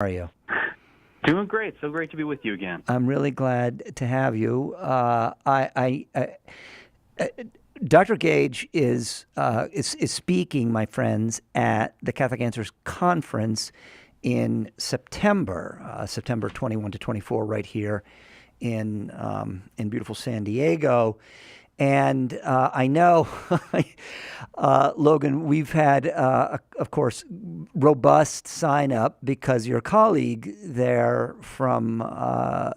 How are you? Doing great. So great to be with you again. I'm really glad to have you. Dr. Gage is speaking, my friends, at the Catholic Answers Conference in September, September 21 to 24, right here in beautiful San Diego. And I know, Logan, we've had, of course, robust sign up because your colleague there from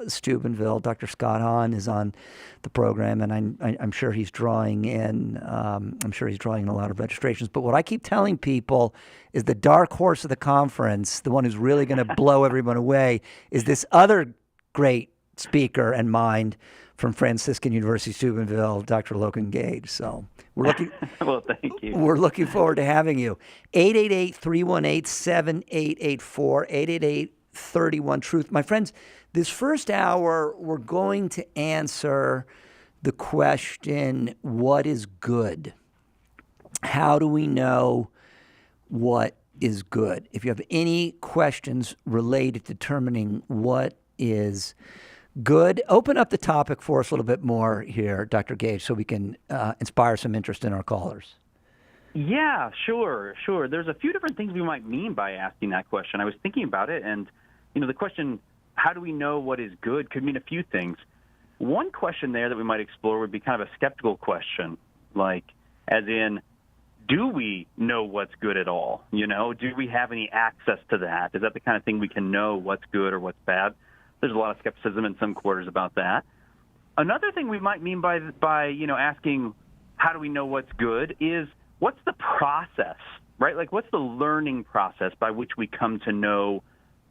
Steubenville, Dr. Scott Hahn, is on the program, and I'm sure he's drawing in. I'm sure he's drawing in a lot of registrations. But what I keep telling people is the dark horse of the conference, the one who's really going to blow everyone away, is this other great speaker and mind from Franciscan University Steubenville, Dr. Logan Gage. So we're looking. Well, thank you. We're looking forward to having you. 888-318-7884, 888-31-TRUTH. My friends, this first hour, we're going to answer the question, what is good? How do we know what is good? If you have any questions related to determining what is good, open up the topic for us a little bit more here, Dr. Gage, so we can inspire some interest in our callers. Yeah, sure. There's a few different things we might mean by asking that question. I was thinking about it, and the question, how do we know what is good, could mean a few things. One question there that we might explore would be kind of a skeptical question, like, as in, do we know what's good at all? Do we have any access to that? Is that the kind of thing we can know what's good or what's bad? There's a lot of skepticism in some quarters about that. Another thing we might mean by asking how do we know what's good is what's the process, right? Like what's the learning process by which we come to know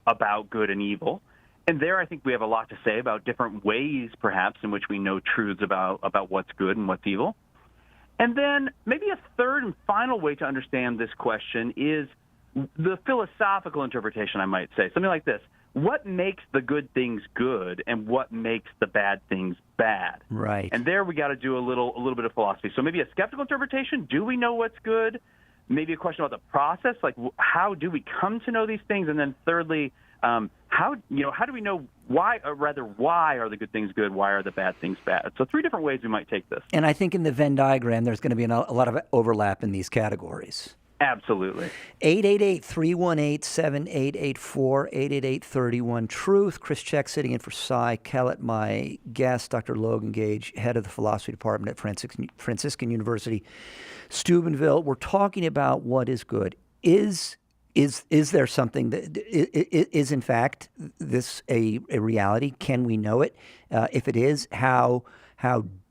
about good and evil? And there I think we have a lot to say about different ways perhaps in which we know truths about what's good and what's evil. And then maybe a third and final way to understand this question is the philosophical interpretation, I might say, something like this. What makes the good things good and what makes the bad things bad? Right. And there we got to do a little bit of philosophy. So maybe a skeptical interpretation, do we know what's good? Maybe a question about the process, like how do we come to know these things? And then thirdly, how do we know why are the good things good? Why are the bad things bad? So three different ways we might take this. And I think in the Venn diagram, there's going to be a lot of overlap in these categories. Absolutely. 888-318-7884, 888-31-TRUTH. Chris Check sitting in for Cy Kellett, my guest, Dr. Logan Gage, head of the philosophy department at Franciscan University, Steubenville. We're talking about what is good. Is there something that is in fact this a reality? Can we know it? If it is, how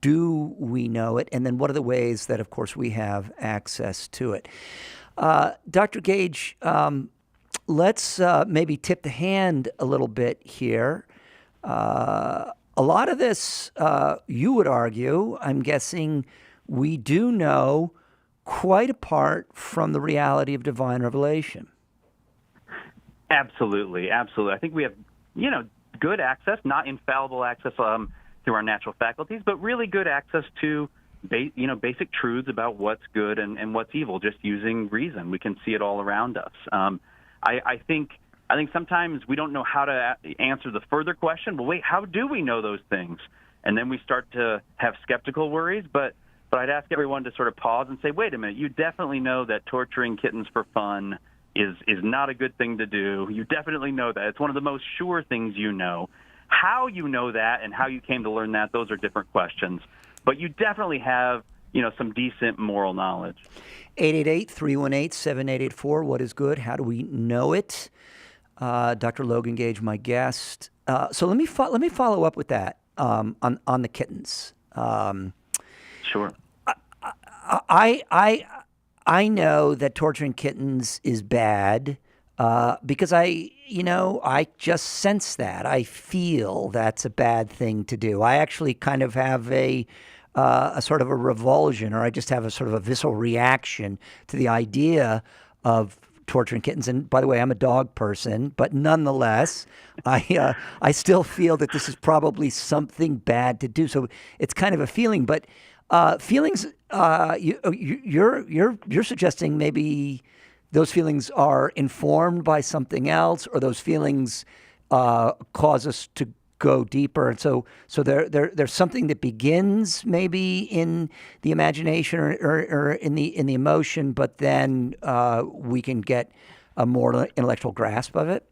do we know it? And then what are the ways that, of course, we have access to it? Dr. Gage, let's maybe tip the hand a little bit here. A lot of this, you would argue, I'm guessing, we do know quite apart from the reality of divine revelation. Absolutely. I think we have, good access, not infallible access through our natural faculties, but really good access to basic truths about what's good and what's evil, just using reason. We can see it all around us. I think sometimes we don't know how to answer the further question. Well, wait, how do we know those things? And then we start to have skeptical worries. But I'd ask everyone to sort of pause and say, wait a minute, you definitely know that torturing kittens for fun is not a good thing to do. You definitely know that. It's one of the most sure things you know. How you know that and how you came to learn that, those are different questions. But you definitely have, some decent moral knowledge. 888-318-7884. What is good? How do we know it? Dr. Logan Gage, my guest. So let me follow up with that on the kittens. Sure. I know that torturing kittens is bad because I just sense that. I feel that's a bad thing to do. I actually kind of have a sort of a revulsion, or I just have a sort of a visceral reaction to the idea of torturing kittens. And by the way, I'm a dog person, but nonetheless, I still feel that this is probably something bad to do. So it's kind of a feeling, but feelings. You're suggesting maybe those feelings are informed by something else, or those feelings cause us to go deeper. And so there's something that begins maybe in the imagination or in the emotion, but then we can get a more intellectual grasp of it.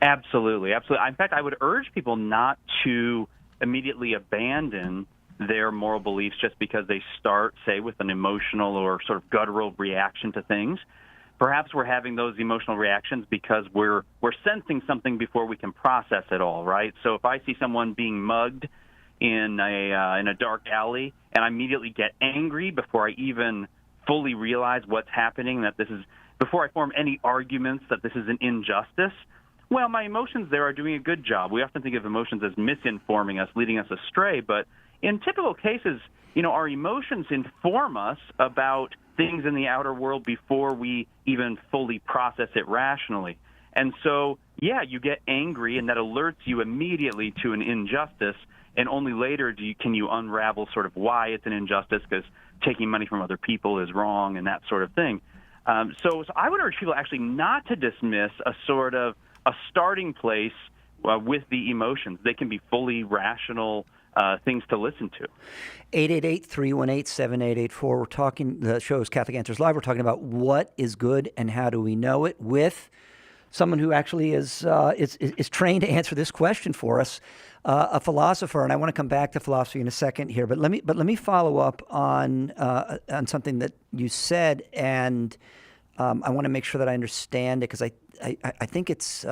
Absolutely, absolutely. In fact, I would urge people not to immediately abandon their moral beliefs just because they start, say, with an emotional or sort of guttural reaction to things. Perhaps we're having those emotional reactions because we're sensing something before we can process it all, right? So if I see someone being mugged in a dark alley and I immediately get angry before I even fully realize what's happening, before I form any arguments that this is an injustice, well, my emotions there are doing a good job. We often think of emotions as misinforming us, leading us astray, but in typical cases, our emotions inform us about things in the outer world before we even fully process it rationally. And so, you get angry, and that alerts you immediately to an injustice, and only later can you unravel sort of why it's an injustice, because taking money from other people is wrong and that sort of thing. So I would urge people actually not to dismiss a sort of a starting place with the emotions. They can be fully rational things to listen to. 888-318-7884. We're talking, the show is Catholic Answers Live. We're talking about what is good and how do we know it with someone who actually is trained to answer this question for us, a philosopher. And I want to come back to philosophy in a second here, but let me follow up on something that you said, and I want to make sure that I understand it, because I think it's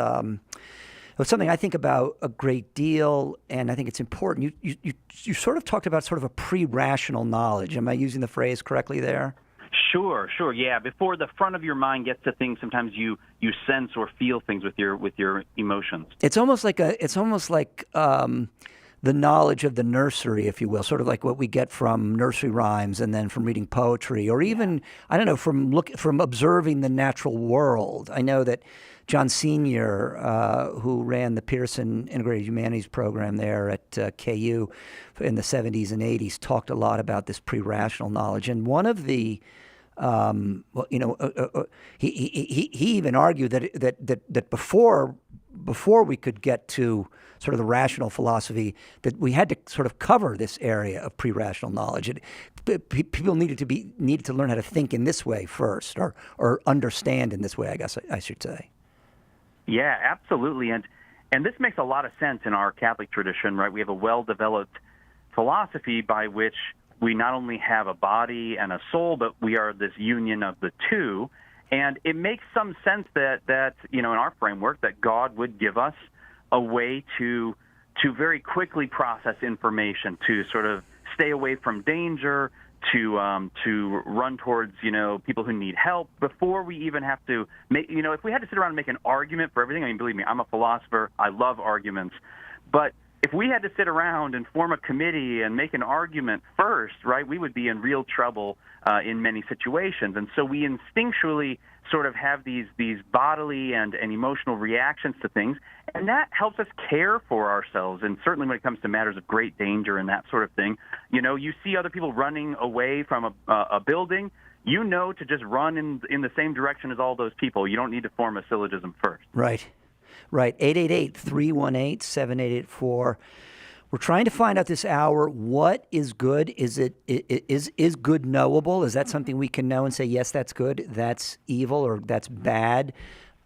something I think about a great deal, and I think it's important. You sort of talked about sort of a pre-rational knowledge. Am I using the phrase correctly there? Sure, yeah. Before the front of your mind gets to things, sometimes you sense or feel things with your emotions. It's almost like the knowledge of the nursery, if you will, sort of like what we get from nursery rhymes and then from reading poetry, or even, I don't know, from observing the natural world. I know that John Senior, who ran the Pearson Integrated Humanities program there at KU in the 70s and 80s, talked a lot about this pre-rational knowledge. And one of the he even argued that before we could get to sort of the rational philosophy, that we had to sort of cover this area of pre-rational knowledge. People needed to learn how to think in this way first, or understand in this way, I guess I should say. Yeah, absolutely. And this makes a lot of sense in our Catholic tradition, right? We have a well-developed philosophy by which we not only have a body and a soul, but we are this union of the two. And it makes some sense that in our framework, that God would give us a way to very quickly process information, to sort of stay away from danger, to run towards people who need help before we even have to make, if we had to sit around and make an argument for everything. I mean, believe me, I'm a philosopher. I love arguments, but if we had to sit around and form a committee and make an argument first, right, we would be in real trouble in many situations. And so we instinctually sort of have these bodily and emotional reactions to things, and that helps us care for ourselves. And certainly when it comes to matters of great danger and that sort of thing, you see other people running away from a building, to just run in the same direction as all those people. You don't need to form a syllogism first. Right. 888-318-7884. We're trying to find out this hour, what is good? Is good knowable? Is that something we can know and say, yes, that's good, that's evil, or that's bad?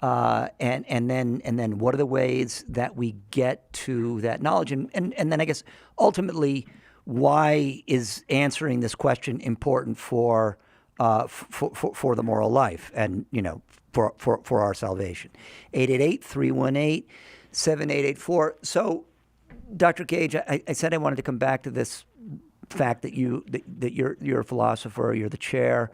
And then what are the ways that we get to that knowledge? And then I guess ultimately, why is answering this question important for the moral life and for our salvation? 888-318-7884. So, Dr. Gage, I said I wanted to come back to this fact that you're a philosopher. You're the chair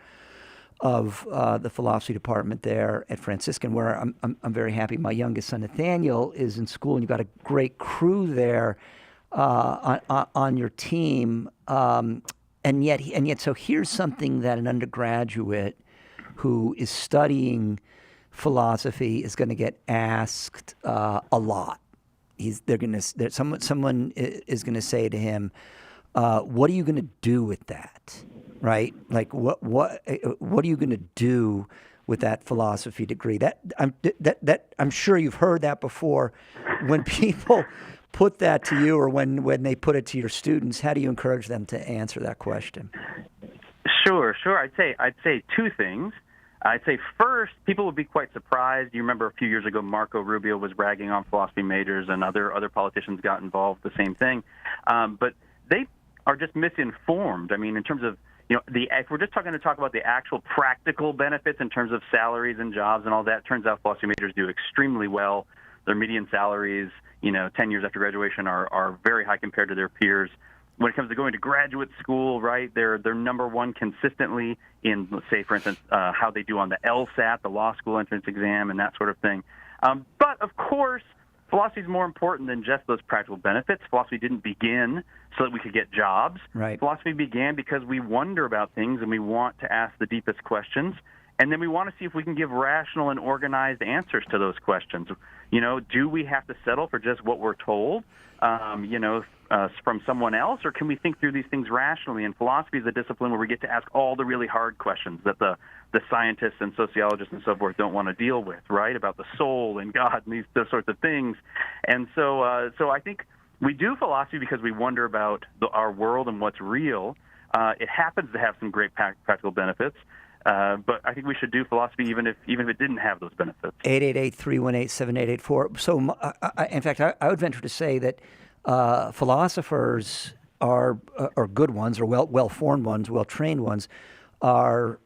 of the philosophy department there at Franciscan, where I'm very happy. My youngest son Nathaniel is in school, and you've got a great crew there on your team. And yet, so here's something that an undergraduate who is studying philosophy is going to get asked a lot. Someone is going to say to him, "What are you going to do with that?" Right? Like what are you going to do with that philosophy degree. I'm sure you've heard that before. When people put that to you, or when they put it to your students, how do you encourage them to answer that question? Sure. I'd say two things. I'd say first, people would be quite surprised. You remember a few years ago, Marco Rubio was ragging on philosophy majors, and other politicians got involved. The same thing, but they are just misinformed. I mean, in terms of if we're just going to talk about the actual practical benefits in terms of salaries and jobs and all that, turns out philosophy majors do extremely well. Their median salaries, 10 years after graduation, are very high compared to their peers. When it comes to going to graduate school, right, they're number one consistently in, let's say, for instance, how they do on the LSAT, the law school entrance exam, and that sort of thing. But, of course, philosophy is more important than just those practical benefits. Philosophy didn't begin so that we could get jobs. Right. Philosophy began because we wonder about things and we want to ask the deepest questions. And then we want to see if we can give rational and organized answers to those questions. Do we have to settle for just what we're told, from someone else, or can we think through these things rationally? And philosophy is a discipline where we get to ask all the really hard questions that the scientists and sociologists and so forth don't want to deal with, right, about the soul and God and those sorts of things. And so I think we do philosophy because we wonder about our world and what's real. It happens to have some great practical benefits. But I think we should do philosophy even if it didn't have those benefits. 888-318-7884. So, in fact, I would venture to say that philosophers are good ones, or well-formed ones, well-trained ones, are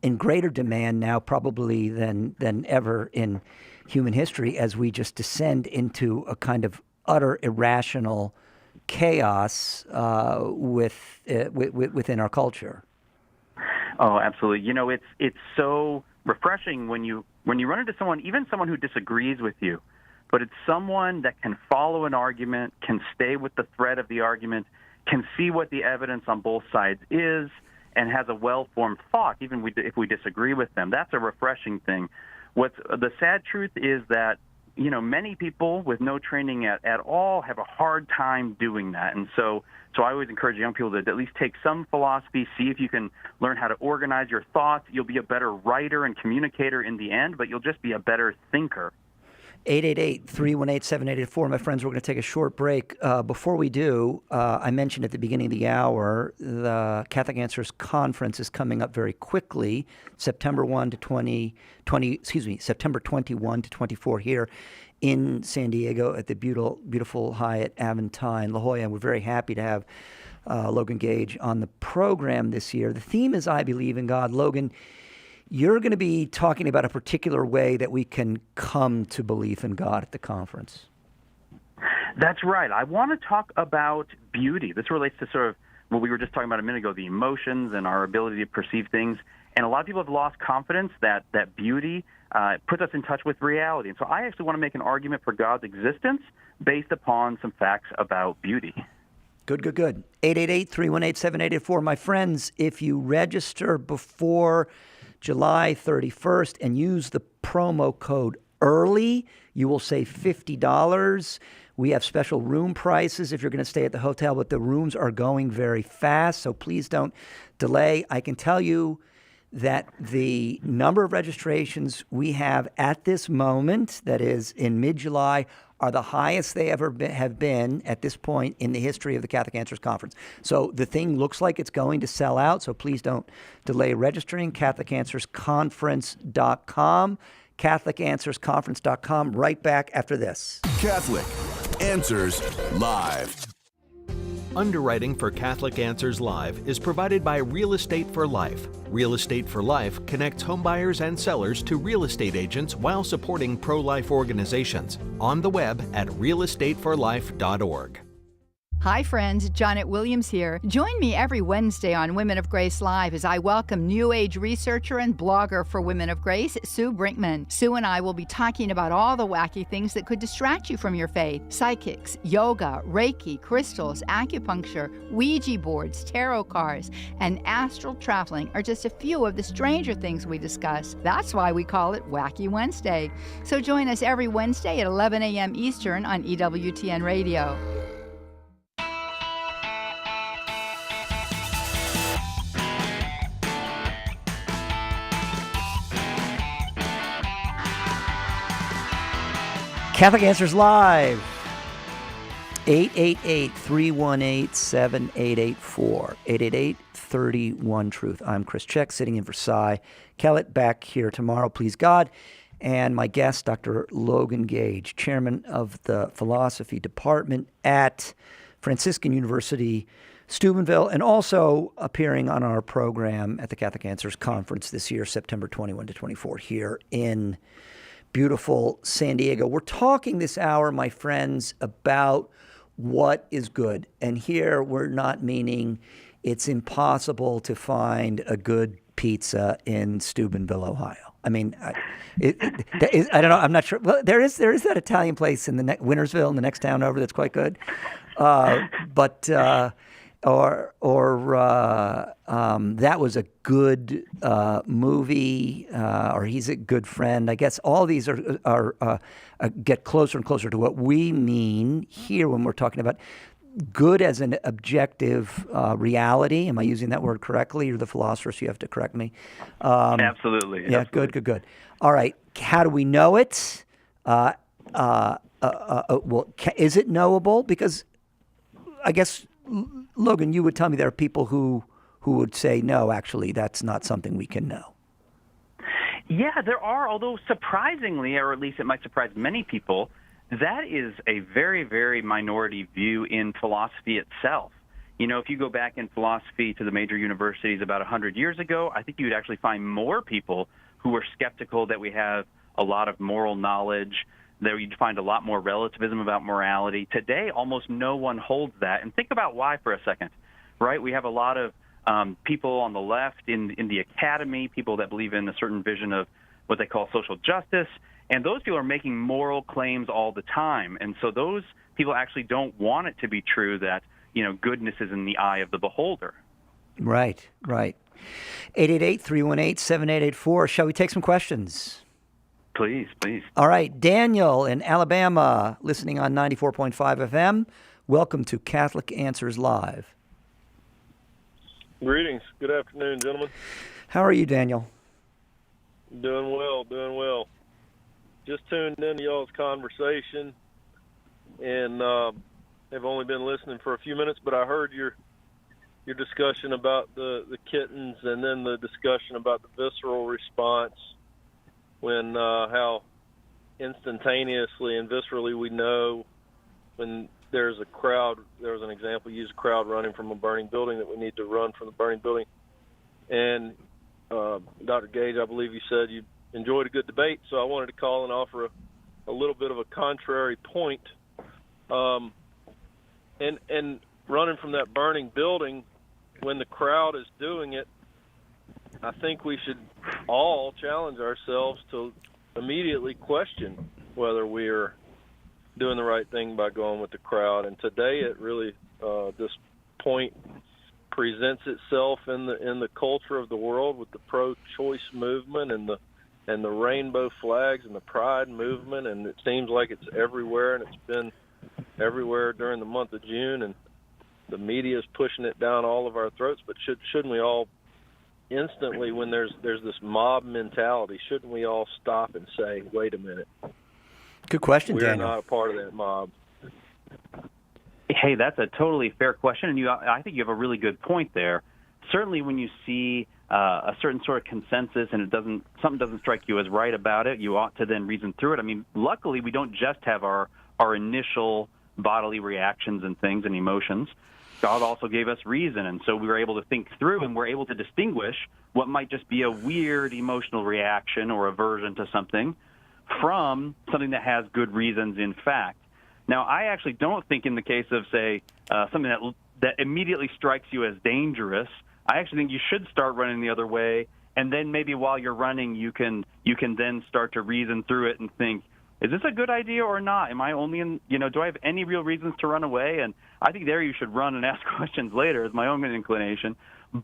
in greater demand now probably than ever in human history, as we just descend into a kind of utter irrational chaos within our culture. Oh, absolutely. It's so refreshing when you run into someone, even someone who disagrees with you, but it's someone that can follow an argument, can stay with the thread of the argument, can see what the evidence on both sides is, and has a well-formed thought, even if we disagree with them. That's a refreshing thing. What's the sad truth is that many people with no training at all have a hard time doing that. And so I always encourage young people to at least take some philosophy, see if you can learn how to organize your thoughts. You'll be a better writer and communicator in the end, but you'll just be a better thinker. 888-318-7884. My friends, we're going to take a short break. Before we do, I mentioned at the beginning of the hour, the Catholic Answers Conference is coming up very quickly, September 21 to 24 here in San Diego at the beautiful Hyatt Aventine La Jolla. And we're very happy to have Logan Gage on the program this year. The theme is I Believe in God. Logan, you're going to be talking about a particular way that we can come to belief in God at the conference. That's right. I want to talk about beauty. This relates to sort of what we were just talking about a minute ago, the emotions and our ability to perceive things. And a lot of people have lost confidence that beauty puts us in touch with reality. And so I actually want to make an argument for God's existence based upon some facts about beauty. Good. 888-318-7884. My friends, if you register before July 31st and use the promo code EARLY, you will save $50. We have special room prices if you're going to stay at the hotel, but the rooms are going very fast, so please don't delay. I can tell you that the number of registrations we have at this moment, that is in mid-July, are the highest they ever have been at this point in the history of the Catholic Answers Conference. So the thing looks like it's going to sell out, so please don't delay registering. CatholicAnswersConference.com, CatholicAnswersConference.com, right back after this. Catholic Answers Live. Underwriting for Catholic Answers Live is provided by Real Estate for Life. Real Estate for Life connects homebuyers and sellers to real estate agents while supporting pro-life organizations. On the web at realestateforlife.org. Hi friends, Janet Williams here. Join me every Wednesday on Women of Grace Live as I welcome New Age researcher and blogger for Women of Grace, Sue Brinkman. Sue and I will be talking about all the wacky things that could distract you from your faith. Psychics, yoga, Reiki, crystals, acupuncture, Ouija boards, tarot cards, and astral traveling are just a few of the stranger things we discuss. That's why we call it Wacky Wednesday. So join us every Wednesday at 11 a.m. Eastern on EWTN Radio. Catholic Answers Live. 888-318-7884. 888-31-TRUTH. I'm Chris Check, sitting in for Cy Kellett, back here tomorrow, please God. And my guest, Dr. Logan Gage, chairman of the philosophy department at Franciscan University, Steubenville, and also appearing on our program at the Catholic Answers Conference this year, September 21 to 24, here in beautiful San Diego. We're talking this hour, my friends, about what is good. And here we're not meaning it's impossible to find a good pizza in Steubenville, Ohio. I mean, I don't know. I'm not sure. Well, there is that Italian place in the Wintersville, in the next town over, that's quite good. That was a good movie, or he's a good friend. I guess all these are get closer and closer to what we mean here when we're talking about good as an objective reality. Am I using that word correctly? You're the philosopher, so you have to correct me. Absolutely. Yeah, absolutely. Good. All right. How do we know it? Well, is it knowable? Because I guess, Logan, you would tell me there are people who would say, no, actually, that's not something we can know. Yeah, there are, although surprisingly, or at least it might surprise many people, that is a very, very minority view in philosophy itself. You know, if you go back in philosophy to the major universities about 100 years ago, I think you'd actually find more people who were skeptical that we have a lot of moral knowledge. There you'd find a lot more relativism about morality. Today, almost no one holds that. And think about why for a second, right? We have a lot of people on the left in the academy, people that believe in a certain vision of what they call social justice, and those people are making moral claims all the time. And so those people actually don't want it to be true that, you know, goodness is in the eye of the beholder. Right. 888-318-7884. Shall we take some questions? Please. All right. Daniel in Alabama, listening on 94.5 FM. Welcome to Catholic Answers Live. Greetings. Good afternoon, gentlemen. How are you, Daniel? Doing well. Just tuned into y'all's conversation, and have only been listening for a few minutes, but I heard your discussion about the kittens, and then the discussion about the visceral response, when how instantaneously and viscerally we know when there's a crowd. There was an example, you used a crowd running from a burning building, that we need to run from the burning building. And Dr. Gage, I believe you said you enjoyed a good debate, so I wanted to call and offer a little bit of a contrary point. And running from that burning building, when the crowd is doing it, I think we should all challenge ourselves to immediately question whether we're doing the right thing by going with the crowd. And today, it really this point presents itself in the culture of the world with the pro-choice movement and the rainbow flags and the pride movement, and it seems like it's everywhere, and it's been everywhere during the month of June, and the media is pushing it down all of our throats. But shouldn't we all instantly, when there's this mob mentality, shouldn't we all stop and say, wait a minute, good question, we're Daniel. not a part of that mob? Hey, that's a totally fair question, and I think you have a really good point there. Certainly, when you see a certain sort of consensus and something doesn't strike you as right about it, you ought to then reason through it. I mean, luckily, we don't just have our initial bodily reactions and things and emotions. God also gave us reason, and so we were able to think through, and we're able to distinguish what might just be a weird emotional reaction or aversion to something from something that has good reasons in fact. Now, I actually don't think in the case of, say, something that immediately strikes you as dangerous, I actually think you should start running the other way, and then maybe while you're running, you can then start to reason through it and think, is this a good idea or not? Am I only do I have any real reasons to run away? And I think there you should run and ask questions later, is my own inclination.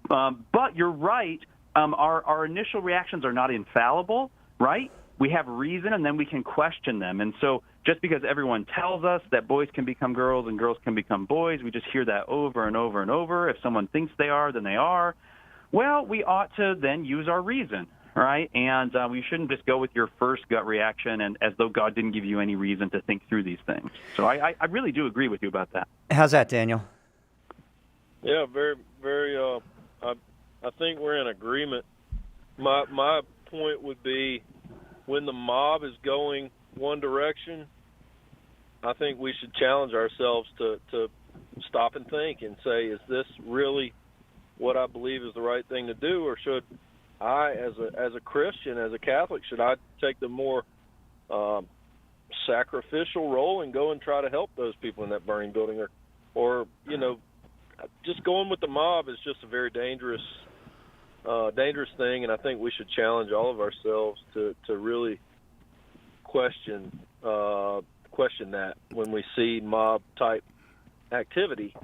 But you're right. Our initial reactions are not infallible, right? We have reason, and then we can question them. And so just because everyone tells us that boys can become girls and girls can become boys, we just hear that over and over and over. If someone thinks they are, then they are. Well, we ought to then use our reason, right? And you shouldn't just go with your first gut reaction and as though God didn't give you any reason to think through these things. So I really do agree with you about that. How's that, Daniel? Yeah, very, very. I think we're in agreement. My point would be, when the mob is going one direction, I think we should challenge ourselves to stop and think and say, is this really what I believe is the right thing to do, or should I, as a Christian, as a Catholic, should I take the more sacrificial role and go and try to help those people in that burning building, or just going with the mob is just a very dangerous thing, and I think we should challenge all of ourselves to really question that when we see mob type activity.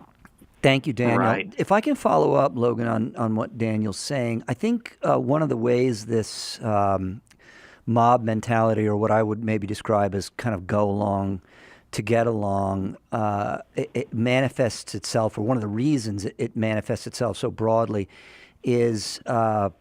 Thank you, Daniel. Right. If I can follow up, Logan, on what Daniel's saying, I think one of the ways this mob mentality, or what I would maybe describe as kind of go along to get along, it manifests itself, or one of the reasons it manifests itself so broadly is a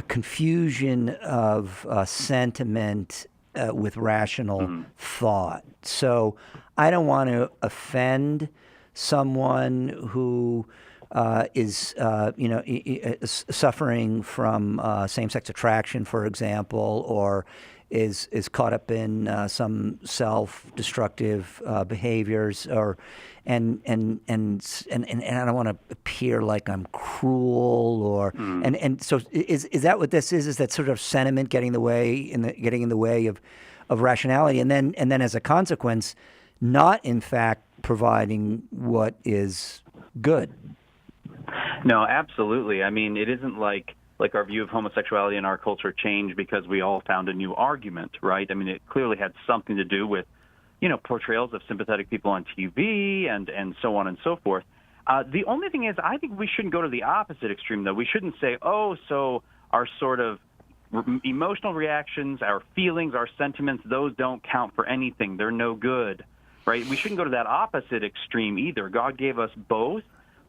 confusion of sentiment with rational thought. So I don't want to offend someone who is suffering from same-sex attraction, for example, or is caught up in some self-destructive behaviors, and I don't want to appear like I'm cruel, or and so is that what this is? Is that sort of sentiment getting in the way of rationality, and then as a consequence, not in fact providing what is good? No, absolutely. I mean, it isn't like our view of homosexuality in our culture changed because we all found a new argument, right? I mean, it clearly had something to do with, portrayals of sympathetic people on TV and so on and so forth. The only thing is, I think we shouldn't go to the opposite extreme, though. We shouldn't say, so our sort of emotional reactions, our feelings, our sentiments, those don't count for anything. They're no good, right? We shouldn't go to that opposite extreme either. God gave us both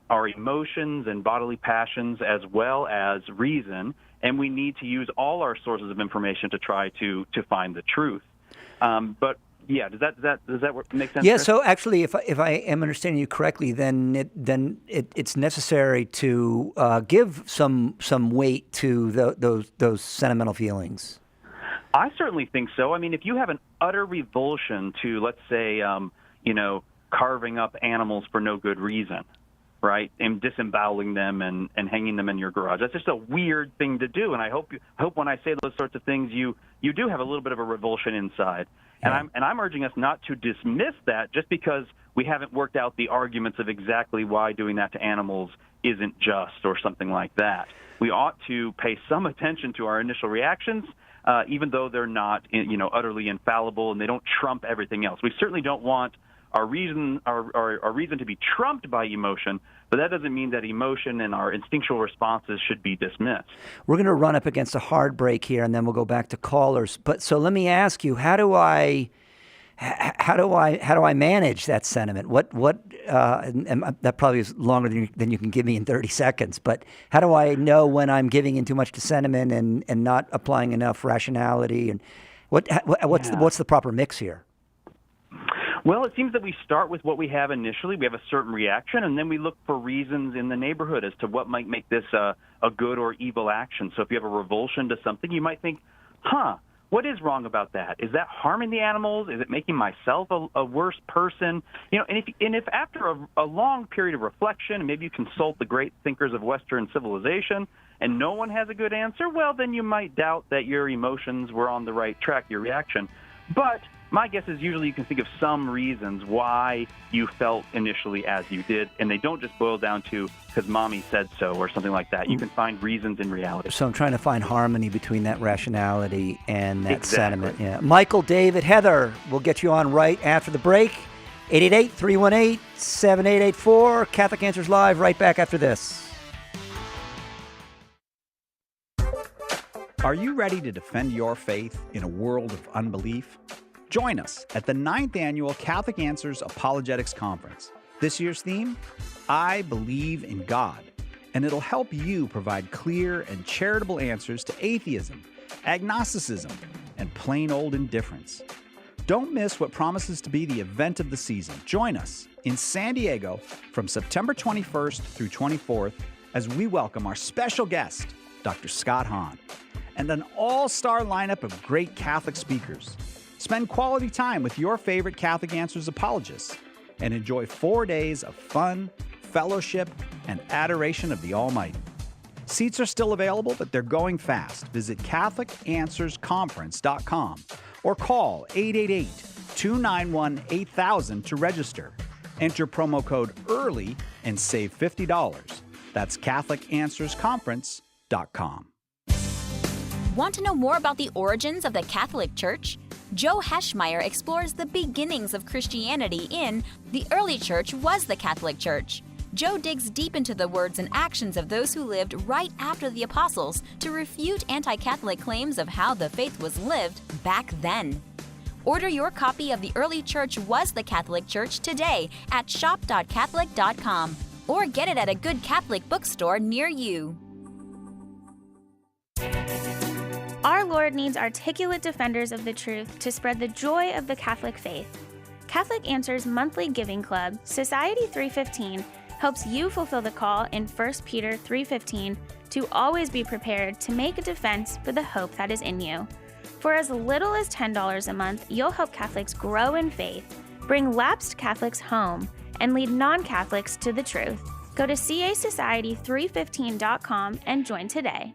our emotions and bodily passions as well as reason, and we need to use all our sources of information to try to find the truth. But yeah, does that make sense? Yeah. Chris? So actually, if I am understanding you correctly, then it's necessary to give some weight to those sentimental feelings. I certainly think so. I mean, if you have an utter revulsion to, let's say, carving up animals for no good reason, right, and disemboweling them and hanging them in your garage, that's just a weird thing to do. And I hope when I say those sorts of things, you do have a little bit of a revulsion inside. Yeah. And I'm urging us not to dismiss that just because we haven't worked out the arguments of exactly why doing that to animals isn't just or something like that. We ought to pay some attention to our initial reactions, even though they're not, utterly infallible and they don't trump everything else. We certainly don't want our reason to be trumped by emotion, but that doesn't mean that emotion and our instinctual responses should be dismissed. We're going to run up against a hard break here, and then we'll go back to callers. But so let me ask you, how do I manage that sentiment? And that probably is longer than you can give me in 30 seconds. But how do I know when I'm giving in too much to sentiment and not applying enough rationality? And what's the proper mix here? Well, it seems that we start with what we have initially. We have a certain reaction, and then we look for reasons in the neighborhood as to what might make this a good or evil action. So if you have a revulsion to something, you might think, what is wrong about that? Is that harming the animals? Is it making myself a worse person? And if after a long period of reflection, and maybe you consult the great thinkers of Western civilization, and no one has a good answer, well, then you might doubt that your emotions were on the right track, your reaction. But my guess is usually you can think of some reasons why you felt initially as you did, and they don't just boil down to because mommy said so or something like that. You can find reasons in reality. So I'm trying to find harmony between that rationality and that Exactly. sentiment. Yeah. Michael, David, Heather, we'll get you on right after the break. 888-318-7884. Catholic Answers Live right back after this. Are you ready to defend your faith in a world of unbelief? Join us at the 9th Annual Catholic Answers Apologetics Conference. This year's theme, I Believe in God. and it'll help you provide clear and charitable answers to atheism, agnosticism, and plain old indifference. Don't miss what promises to be the event of the season. Join us in San Diego from September 21st through 24th as we welcome our special guest, Dr. Scott Hahn, and an all-star lineup of great Catholic speakers. Spend quality time with your favorite Catholic Answers apologists and enjoy 4 days of fun, fellowship, and adoration of the Almighty. Seats are still available, but they're going fast. Visit CatholicAnswersConference.com or call 888-291-8000 to register. Enter promo code EARLY and save $50. That's CatholicAnswersConference.com. Want to know more about the origins of the Catholic Church? Joe Heschmeyer explores the beginnings of Christianity in The Early Church Was the Catholic Church. Joe digs deep into the words and actions of those who lived right after the apostles to refute anti-Catholic claims of how the faith was lived back then. Order your copy of The Early Church Was the Catholic Church today at shop.catholic.com or get it at a good Catholic bookstore near you. Our Lord needs articulate defenders of the truth to spread the joy of the Catholic faith. Catholic Answers monthly giving club, Society 315, helps you fulfill the call in 1 Peter 3:15 to always be prepared to make a defense for the hope that is in you. For as little as $10 a month, you'll help Catholics grow in faith, bring lapsed Catholics home, and lead non-Catholics to the truth. Go to casociety315.com and join today.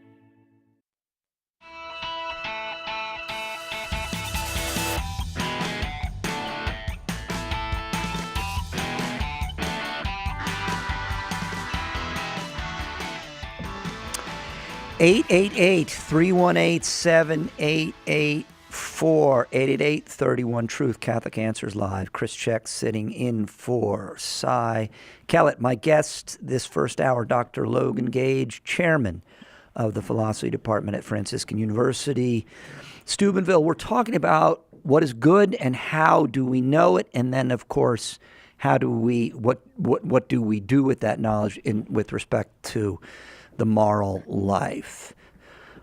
Eight 318-7884 888-31-TRUTH, Catholic Answers Live. Chris Check sitting in for Cy Kellett. My guest this first hour, Dr. Logan Gage, chairman of the philosophy department at Franciscan University, Steubenville. We're talking about what is good and how do we know it, and then, of course, how do we what do we do with that knowledge with respect to the moral life.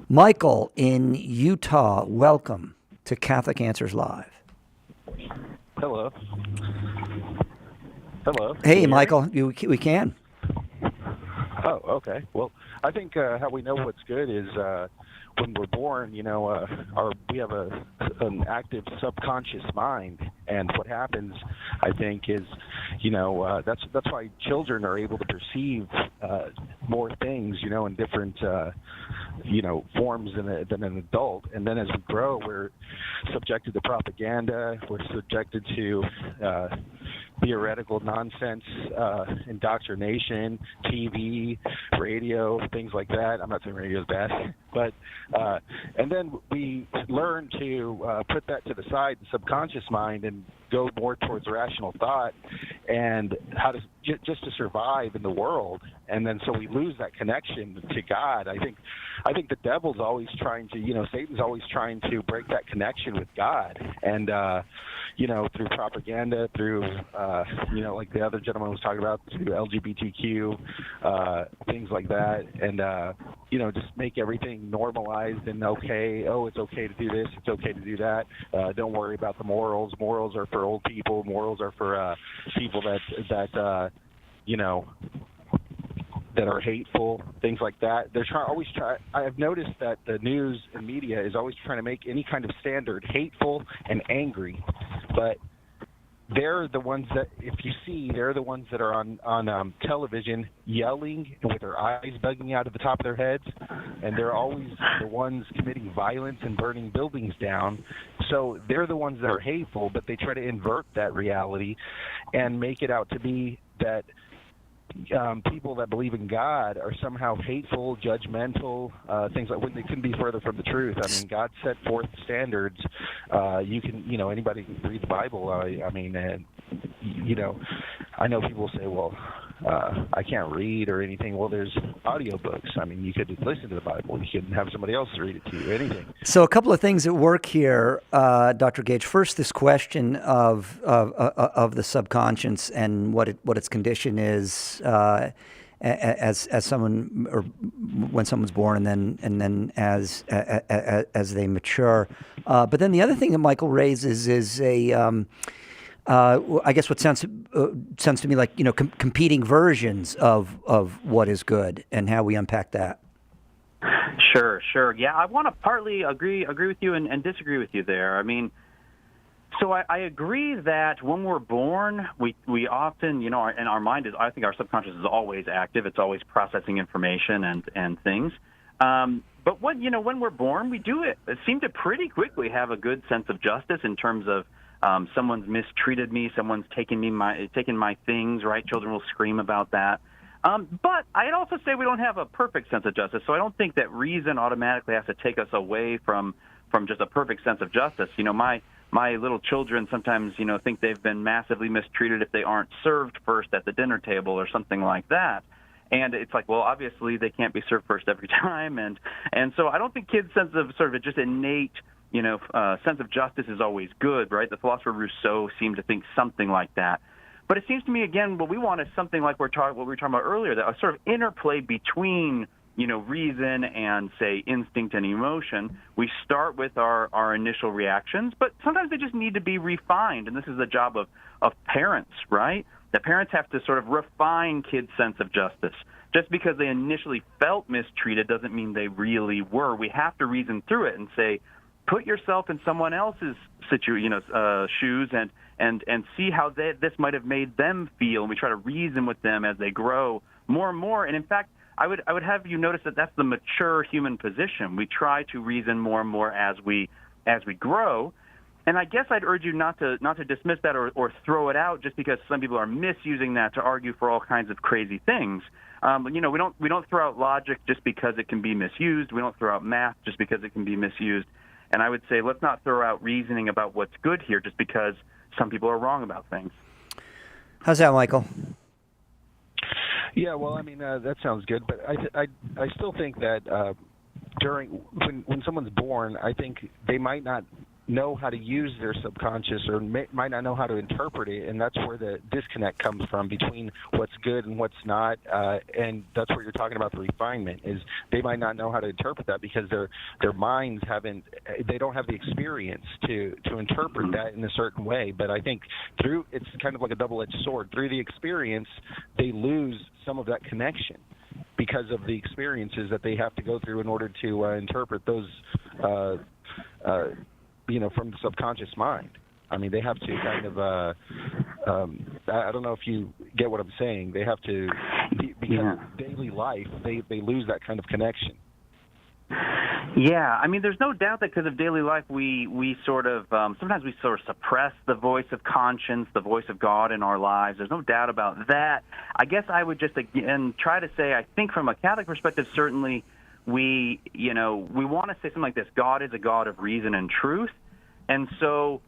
Michael in Utah, welcome to Catholic Answers Live. Hello. Hello. Hey, Michael, we can. Oh, okay. Well, I think how we know what's good is when we're born, we have an active subconscious mind, and what happens, I think, is, that's why children are able to perceive more things, in different, forms than an adult. And then as we grow, we're subjected to propaganda. We're subjected to theoretical nonsense, indoctrination, TV, radio, things like that. I'm not saying radio is bad, but and then we learn to put that to the side, the subconscious mind, and go more towards rational thought and how to just to survive in the world. And then so we lose that connection to God. I think the devil's always trying to, Satan's always trying to break that connection with God. And through propaganda, through like the other gentleman was talking about, through LGBTQ, things like that, and just make everything normalized and okay. Oh, it's okay to do this. It's okay to do that. Don't worry about the morals. Morals are for old people. Morals are for people that that are hateful, things like that. They're always try. I have noticed that the news and media is always trying to make any kind of standard hateful and angry, but they're the ones that, if you see, they're the ones that are on television yelling and with their eyes bugging out of the top of their heads, and they're always the ones committing violence and burning buildings down. So they're the ones that are hateful, but they try to invert that reality and make it out to be that people that believe in God are somehow hateful, judgmental, things like, when they couldn't be further from the truth. I mean, God set forth standards. You can, anybody can read the Bible. I know people say, well, I can't read or anything. Well, there's audiobooks. I mean, you could listen to the Bible. You could have somebody else read it to you, anything. So a couple of things at work here, Dr. Gage. First, this question of the subconscious and what its condition is, as someone, or when someone's born, and then as they mature. But then the other thing that Michael raises is I guess what sounds to me like competing versions of what is good, and how we unpack that. Sure. Yeah, I want to partly agree with you and disagree with you there. I mean, so I agree that when we're born, we often, and our mind is, I think our subconscious is always active. It's always processing information and things. But when we're born, we do seem to pretty quickly have a good sense of justice in terms of someone's mistreated me, someone's taken my things, right? Children will scream about that. But I'd also say we don't have a perfect sense of justice, so I don't think that reason automatically has to take us away from just a perfect sense of justice. My little children sometimes, think they've been massively mistreated if they aren't served first at the dinner table or something like that. And it's like, well, obviously they can't be served first every time. And so I don't think kids' sense of sort of just innate, sense of justice is always good, right? The philosopher Rousseau seemed to think something like that. But it seems to me, again, what we want is something like what we were talking about earlier, that a sort of interplay between, reason and, say, instinct and emotion. We start with our initial reactions, but sometimes they just need to be refined, and this is the job of parents, right? The parents have to sort of refine kids' sense of justice. Just because they initially felt mistreated doesn't mean they really were. We have to reason through it and say, put yourself in someone else's shoes and see how this might have made them feel. And we try to reason with them as they grow more and more. And in fact, I would have you notice that that's the mature human position. We try to reason more and more as we grow. And I guess I'd urge you not to dismiss that or throw it out just because some people are misusing that to argue for all kinds of crazy things. We don't throw out logic just because it can be misused. We don't throw out math just because it can be misused. And I would say let's not throw out reasoning about what's good here just because some people are wrong about things. How's that, Michael? Yeah, well, I mean, that sounds good, but I still think that when someone's born, I think they might not know how to use their subconscious or might not know how to interpret it, and that's where the disconnect comes from between what's good and what's not, and that's where you're talking about the refinement, is they might not know how to interpret that because their minds they don't have the experience to interpret that in a certain way. But I think it's kind of like a double-edged sword. Through the experience, they lose some of that connection because of the experiences that they have to go through in order to interpret those from the subconscious mind. I mean, they have to kind of, I don't know if you get what I'm saying. They have to, because of daily life, they lose that kind of connection. Yeah, I mean, there's no doubt that because of daily life, we sort of, sometimes we sort of suppress the voice of conscience, the voice of God in our lives. There's no doubt about that. I guess I would just, again, try to say, I think from a Catholic perspective, certainly, we want to say something like this: God is a God of reason and truth. And so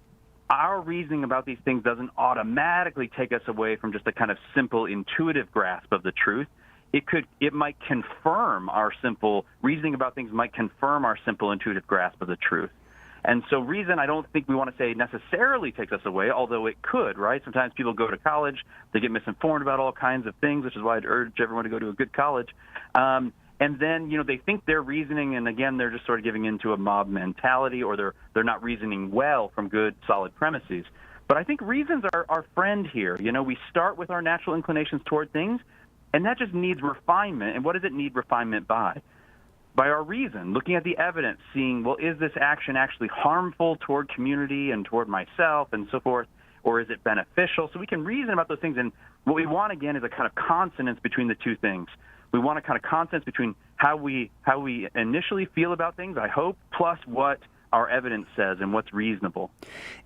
our reasoning about these things doesn't automatically take us away from just a kind of simple intuitive grasp of the truth. It might confirm our simple reasoning about things, might confirm our simple intuitive grasp of the truth. And so reason, I don't think we want to say necessarily takes us away, although it could, right? Sometimes people go to college, they get misinformed about all kinds of things, which is why I'd urge everyone to go to a good college. And then, they think they're reasoning, and again, they're just sort of giving into a mob mentality, or they're not reasoning well from good, solid premises. But I think reason's our friend here. We start with our natural inclinations toward things, and that just needs refinement. And what does it need refinement by? By our reason, looking at the evidence, seeing, well, is this action actually harmful toward community and toward myself and so forth, or is it beneficial? So we can reason about those things, and what we want, again, is a kind of consonance between the two things. We want a kind of consonance between how we initially feel about things, I hope, plus what our evidence says and what's reasonable.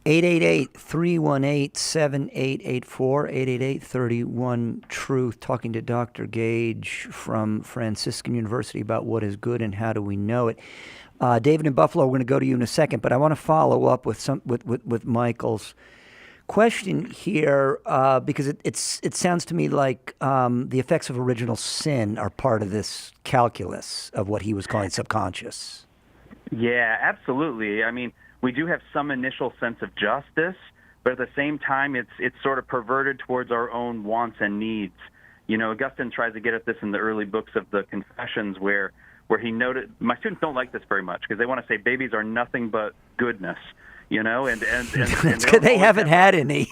888-318-7884, 888-31-TRUTH, talking to Dr. Gage from Franciscan University about what is good and how do we know it. David in Buffalo, we're going to go to you in a second, but I want to follow up with Michael's question here, because it sounds to me like the effects of original sin are part of this calculus of what he was calling subconscious. Yeah, absolutely. I mean, we do have some initial sense of justice, but at the same time, it's sort of perverted towards our own wants and needs. Augustine tries to get at this in the early books of the Confessions, where he noted, my students don't like this very much because they want to say babies are nothing but goodness, and they haven't had any.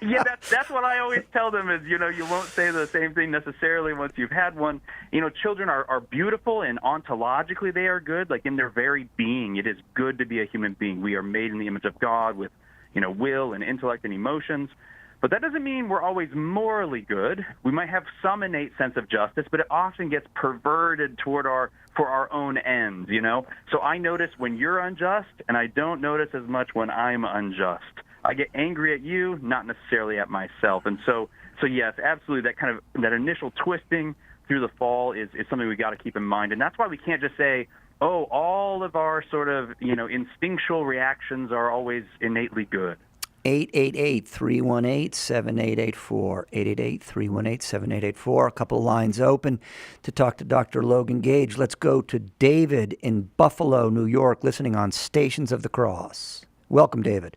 Yeah, that's what I always tell them is, you won't say the same thing necessarily once you've had one. Children are beautiful, and ontologically they are good. Like in their very being, it is good to be a human being. We are made in the image of God with, will and intellect and emotions. But that doesn't mean we're always morally good. We might have some innate sense of justice, but it often gets perverted for our own ends, So I notice when you're unjust, and I don't notice as much when I'm unjust. I get angry at you, not necessarily at myself. And so yes, absolutely, that initial twisting through the fall is something we got to keep in mind. And that's why we can't just say, oh, all of our sort of, instinctual reactions are always innately good. 888-318-7884. 888-318-7884. A couple of lines open to talk to Dr. Logan Gage. Let's go to David in Buffalo, New York, listening on Stations of the Cross. Welcome, David.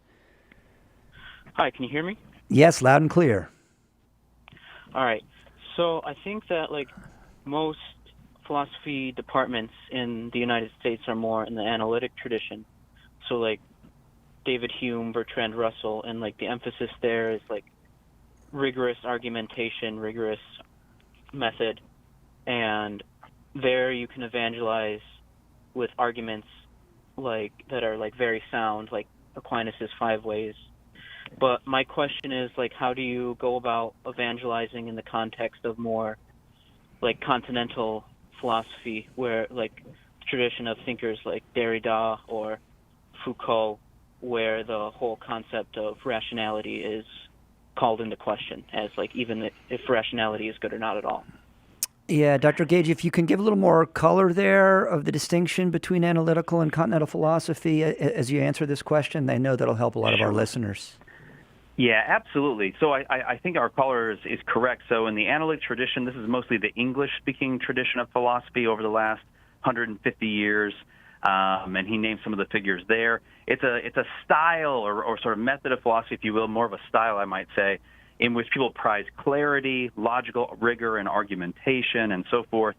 Hi, can you hear me? Yes, loud and clear. All right. So I think that, most philosophy departments in the United States are more in the analytic tradition. So, David Hume, Bertrand Russell, and the emphasis there is rigorous argumentation, rigorous method, and there you can evangelize with arguments that are very sound, like Aquinas' 5 ways. But my question is how do you go about evangelizing in the context of more continental philosophy, where the tradition of thinkers like Derrida or Foucault, where the whole concept of rationality is called into question as even if rationality is good or not at all. Yeah, Dr. Gage, if you can give a little more color there of the distinction between analytical and continental philosophy as you answer this question, I know that'll help a lot of our listeners. Yeah, absolutely. So I think our caller is correct. So in the analytic tradition, this is mostly the English-speaking tradition of philosophy over the last 150 years. And he named some of the figures there. It's a style or sort of method of philosophy, if you will, more of a style, I might say, in which people prize clarity, logical rigor, and argumentation, and so forth.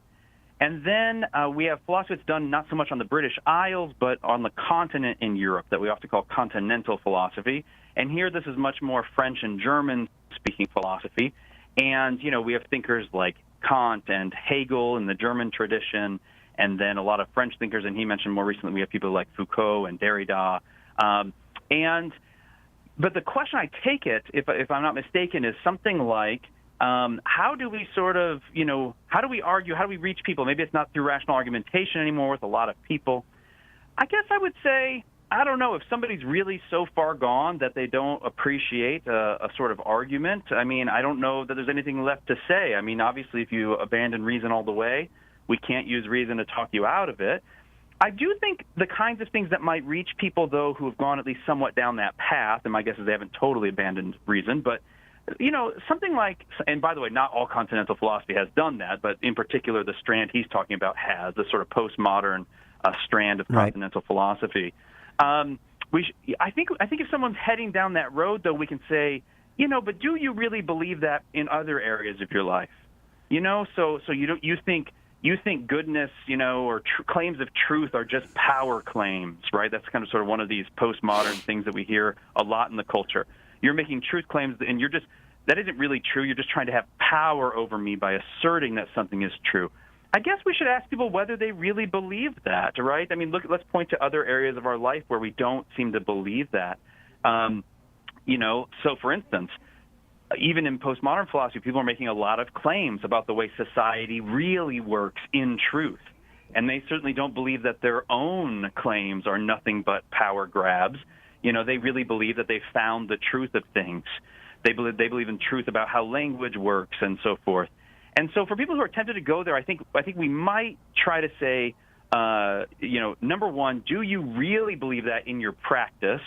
And then we have philosophy that's done not so much on the British Isles, but on the continent in Europe that we often call continental philosophy. And here this is much more French and German-speaking philosophy. And, we have thinkers like Kant and Hegel in the German tradition, and then a lot of French thinkers, and he mentioned more recently we have people like Foucault and Derrida. But the question, I take it, if I'm not mistaken, is something like, how do we sort of, how do we argue, how do we reach people? Maybe it's not through rational argumentation anymore with a lot of people. I guess I would say, I don't know, if somebody's really so far gone that they don't appreciate a sort of argument, I don't know that there's anything left to say. Obviously, if you abandon reason all the way, we can't use reason to talk you out of it. I do think the kinds of things that might reach people, though, who have gone at least somewhat down that path, and my guess is they haven't totally abandoned reason, but, something like, and by the way, not all continental philosophy has done that, but in particular the strand he's talking about has, the sort of postmodern strand of continental philosophy. I think if someone's heading down that road, though, we can say, but do you really believe that in other areas of your life? So you think goodness, or claims of truth are just power claims, right? That's kind of sort of one of these postmodern things that we hear a lot in the culture. You're making truth claims, and that isn't really true. You're just trying to have power over me by asserting that something is true. I guess we should ask people whether they really believe that, right? Let's point to other areas of our life where we don't seem to believe that. So for instance, even in postmodern philosophy, people are making a lot of claims about the way society really works in truth. And they certainly don't believe that their own claims are nothing but power grabs. They really believe that they found the truth of things. They believe in truth about how language works and so forth. And so for people who are tempted to go there, I think we might try to say, number one, do you really believe that in your practice?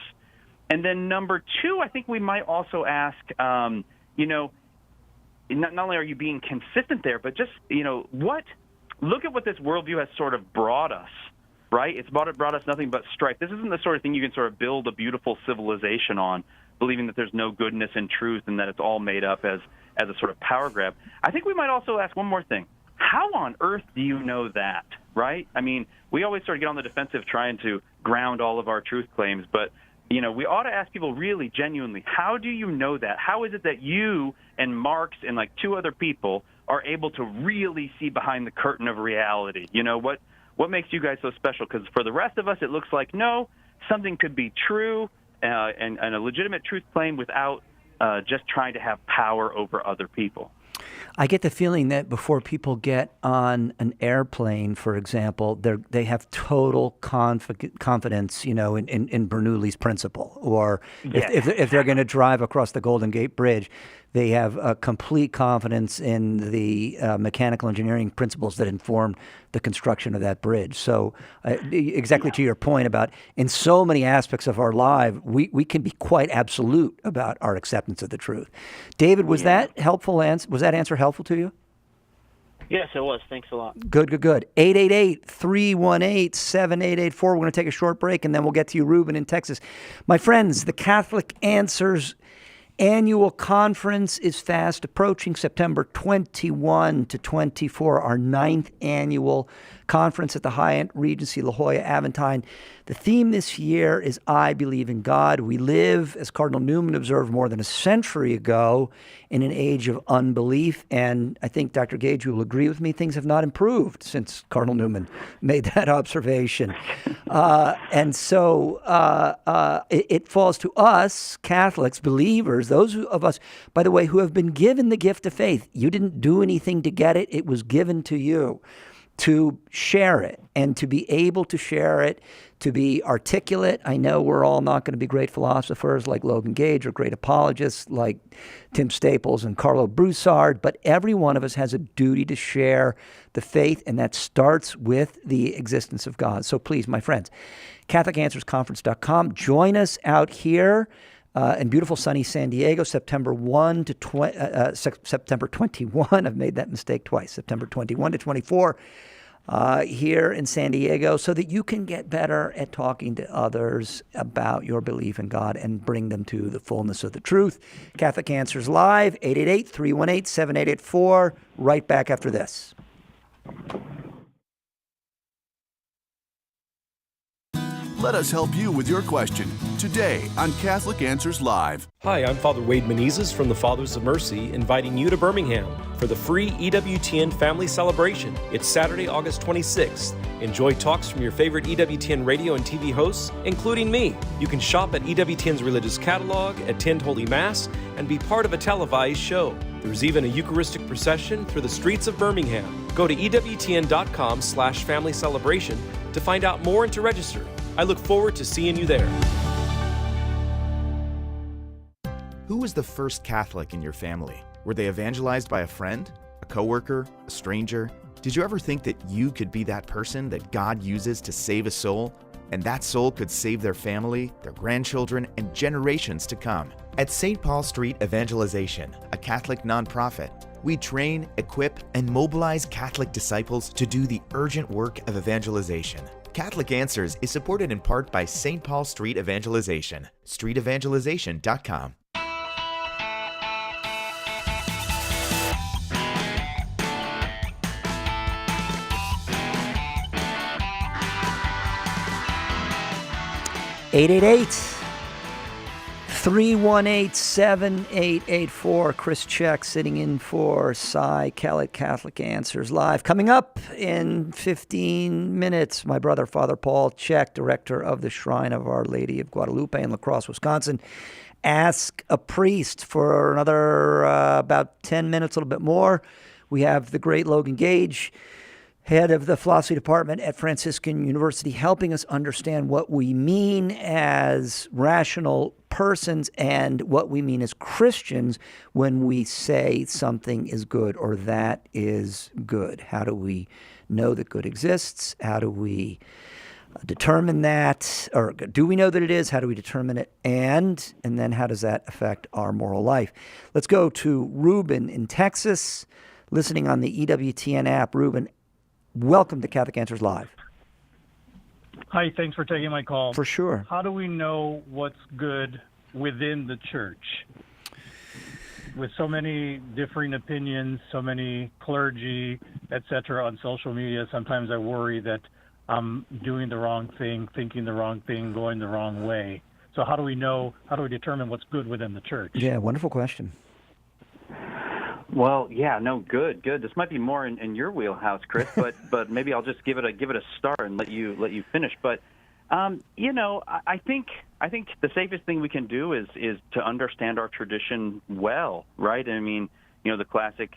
And then number two, I think we might also ask, not only are you being consistent there, but just, look at what this worldview has sort of brought us, right? It's brought us nothing but strife. This isn't the sort of thing you can sort of build a beautiful civilization on, believing that there's no goodness and truth and that it's all made up as as a sort of power grab. I think we might also ask one more thing. How on earth do you know that, right? I mean, we always sort of get on the defensive trying to ground all of our truth claims, but, we ought to ask people really genuinely, how do you know that? How is it that you and Marx and like two other people are able to really see behind the curtain of reality? What makes you guys so special? Because for the rest of us, it looks like, no, something could be true and a legitimate truth claim without just trying to have power over other people. I get the feeling that before people get on an airplane, for example, they have total confidence, in Bernoulli's principle. Or if they're going to drive across the Golden Gate Bridge, they have a complete confidence in the mechanical engineering principles that informed the construction of that bridge. So exactly to your point about in so many aspects of our life, we can be quite absolute about our acceptance of the truth. David, was that helpful? Was that answer helpful to you? Yes, it was. Thanks a lot. Good. 888-318-7884. We're going to take a short break, and then we'll get to you, Ruben, in Texas. My friends, the Catholic Answers Annual Conference is fast approaching, September 21 to 24, our 9th annual conference at the Hyatt Regency La Jolla Aventine. The theme this year is I Believe in God. We live, as Cardinal Newman observed more than a century ago, in an age of unbelief. And I think, Dr. Gage, you will agree with me, things have not improved since Cardinal Newman made that observation. And so it falls to us, Catholics, believers, those of us, by the way, who have been given the gift of faith. You didn't do anything to get it. It was given to you. To share it and to be able to share it, to be articulate. I know we're all not going to be great philosophers like Logan Gage or great apologists like Tim Staples and Carlo Broussard, but every one of us has a duty to share the faith, and that starts with the existence of God. So please, my friends, CatholicAnswersConference.com. Join us out here in beautiful sunny San Diego, September 1 to September 21. I've made that mistake twice. September 21 to 24 here in San Diego, so that you can get better at talking to others about your belief in God and bring them to the fullness of the truth. Catholic Answers Live, 888-318-7884. Right back after this. Let us help you with your question today on Catholic Answers Live. Hi, I'm Father Wade Menezes from the Fathers of Mercy, inviting you to Birmingham for the free EWTN Family Celebration. It's Saturday, August 26th. Enjoy talks from your favorite EWTN radio and TV hosts, including me. You can shop at EWTN's religious catalog, attend Holy Mass, and be part of a televised show. There's even a Eucharistic procession through the streets of Birmingham. Go to EWTN.com/family celebration to find out more and to register. I look forward to seeing you there. Who was the first Catholic in your family? Were they evangelized by a friend, a coworker, a stranger? Did you ever think that you could be that person that God uses to save a soul? And that soul could save their family, their grandchildren, and generations to come. At St. Paul Street Evangelization, a Catholic nonprofit, we train, equip, and mobilize Catholic disciples to do the urgent work of evangelization. Catholic Answers is supported in part by St. Paul Street Evangelization, streetevangelization.com. (888) 318-7884. Chris Check sitting in for Cy Kellett, Catholic Answers Live. Coming up in 15 minutes, my brother, Father Paul Check, director of the Shrine of Our Lady of Guadalupe in La Crosse, Wisconsin. Ask a Priest for another about 10 minutes, a little bit more. We have the great Logan Gage, head of the philosophy department at Franciscan University, helping us understand what we mean as rational persons and what we mean as Christians when we say something is good or that is good. How do we know that good exists? How do we determine that? Or do we know that it is? How do we determine it? And then how does that affect our moral life? Let's go to Ruben in Texas, listening on the EWTN app. Ruben, welcome to Catholic Answers Live. Hi, thanks for taking my call. For sure. How do we know what's good within the church? with so many differing opinions, so many clergy, etc., on social media, sometimes I worry that I'm doing the wrong thing, thinking the wrong thing, going the wrong way. So how do we determine what's good within the church? Yeah, wonderful question. Well, yeah, no, good. This might be more in your wheelhouse, Chris, but maybe I'll just give it a start and let you finish. But I think the safest thing we can do is to understand our tradition well, right? I mean, the classic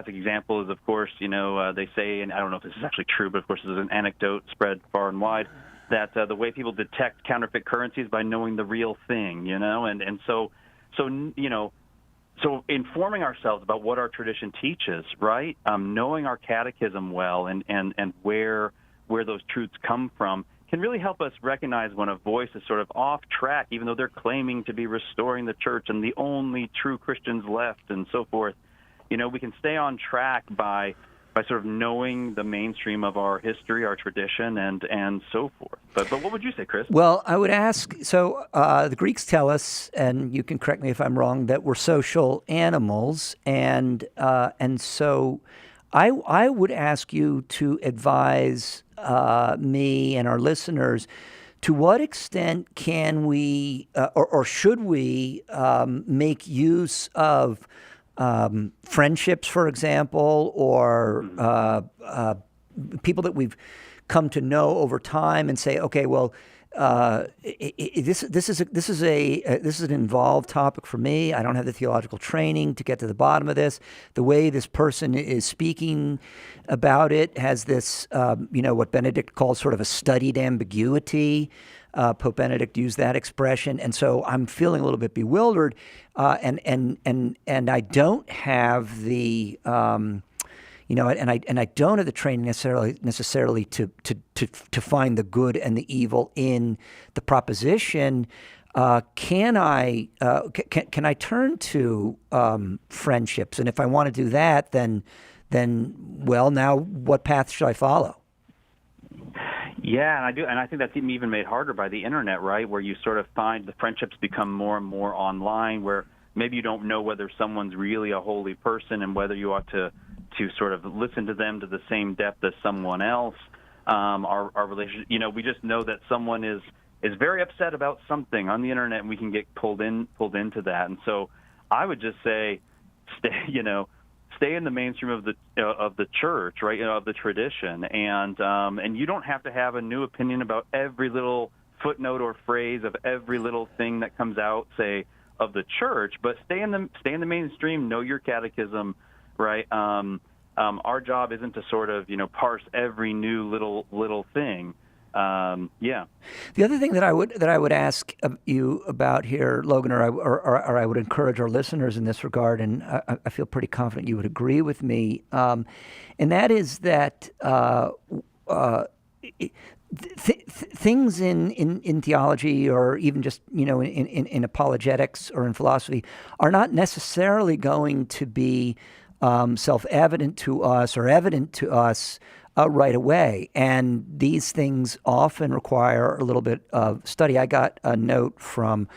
example is, of course, they say, and I don't know if this is actually true, but of course, this is an anecdote spread far and wide, that the way people detect counterfeit currency is by knowing the real thing, and so informing ourselves about what our tradition teaches, right? Knowing our catechism well and where those truths come from can really help us recognize when a voice is sort of off track, even though they're claiming to be restoring the church and the only true Christians left and so forth. We can stay on track by sort of knowing the mainstream of our history, our tradition, and so forth. But what would you say, Chris? Well, I would ask, so the Greeks tell us, and you can correct me if I'm wrong, that we're social animals, and so I would ask you to advise me and our listeners, to what extent can we or should we make use of friendships, for example, or people that we've come to know over time, and say, okay, well, this is an involved topic for me. I don't have the theological training to get to the bottom of this. The way this person is speaking about it has this, what Benedict calls sort of a studied ambiguity. Pope Benedict used that expression, and so I'm feeling a little bit bewildered, and I don't have the, and I don't have the training necessarily to find the good and the evil in the proposition. Can I turn to friendships? And if I want to do that, then well, now what path should I follow? Yeah, and I do, and I think that's even made harder by the internet, right? Where you sort of find the friendships become more and more online, where maybe you don't know whether someone's really a holy person and whether you ought to sort of listen to them to the same depth as someone else. Our relationship, we just know that someone is very upset about something on the internet, and we can get pulled into that. And so I would just say, stay in the mainstream of the church, right? Of the tradition, and you don't have to have a new opinion about every little footnote or phrase of every little thing that comes out, say, of the church. But stay in the mainstream. Know your catechism, right? Our job isn't to sort of parse every new little thing. Yeah. The other thing that I would ask you about here, Logan, or I would encourage our listeners in this regard, and I feel pretty confident you would agree with me, and that is that things in theology, or even just in apologetics or in philosophy, are not necessarily going to be self-evident to us or evident to us right away. And these things often require a little bit of study. I got a note from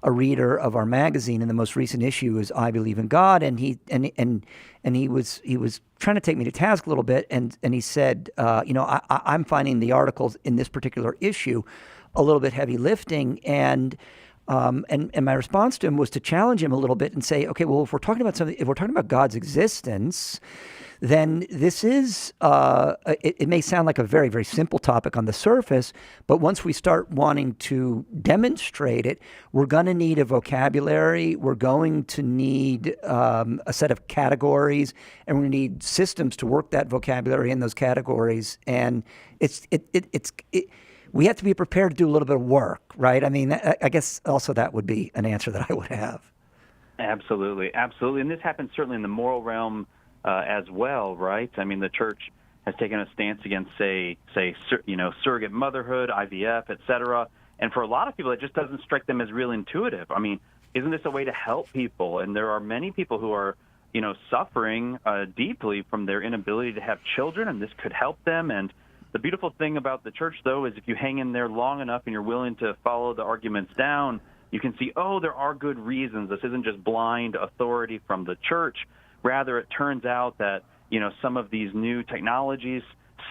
a reader of our magazine, and the most recent issue is I Believe in God, and he was trying to take me to task a little bit, and he said, I'm finding the articles in this particular issue a little bit heavy lifting, and my response to him was to challenge him a little bit and say, okay, well, if we're talking about God's existence, then this is, it may sound like a very, very simple topic on the surface, but once we start wanting to demonstrate it, we're going to need a vocabulary, we're going to need a set of categories, and we need systems to work that vocabulary in those categories. And we have to be prepared to do a little bit of work, right? I mean, I guess also that would be an answer that I would have. Absolutely. And this happens certainly in the moral realm as well, right? I mean, the church has taken a stance against, say, surrogate motherhood, IVF, et cetera. And for a lot of people, it just doesn't strike them as real intuitive. I mean, isn't this a way to help people? And there are many people who are, suffering deeply from their inability to have children, and this could help them. And the beautiful thing about the church, though, is if you hang in there long enough and you're willing to follow the arguments down, you can see, oh, there are good reasons. This isn't just blind authority from the church. Rather, it turns out that, some of these new technologies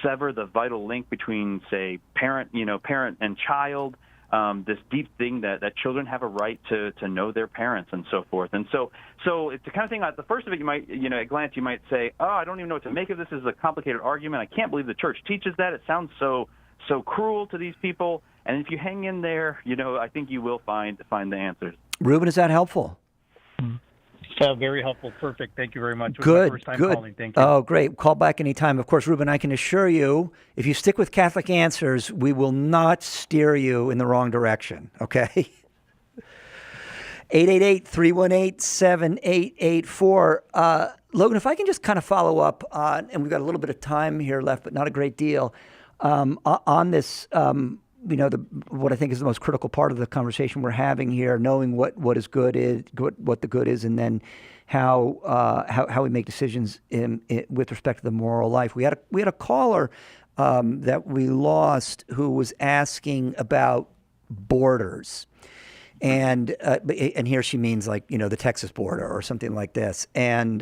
sever the vital link between, say, parent and child, this deep thing that children have a right to know their parents and so forth. And so it's the kind of thing, at the first of it, you might, at a glance, you might say, oh, I don't even know what to make of this. This is a complicated argument. I can't believe the church teaches that. It sounds so cruel to these people. And if you hang in there, I think you will find the answers. Ruben, is that helpful? Very helpful. Perfect. Thank you very much. It was Good, my first time good. calling. Thank you. Oh, great. Call back anytime. Of course, Ruben, I can assure you, if you stick with Catholic Answers, we will not steer you in the wrong direction, okay? 888-318-7884. Logan, if I can just kind of follow up on, and we've got a little bit of time here left, but not a great deal, on this, what I think is the most critical part of the conversation we're having here, knowing what is good is, what the good is, and then how we make decisions with respect to the moral life. We had a caller that we lost who was asking about borders. And here she means like the Texas border or something like this, and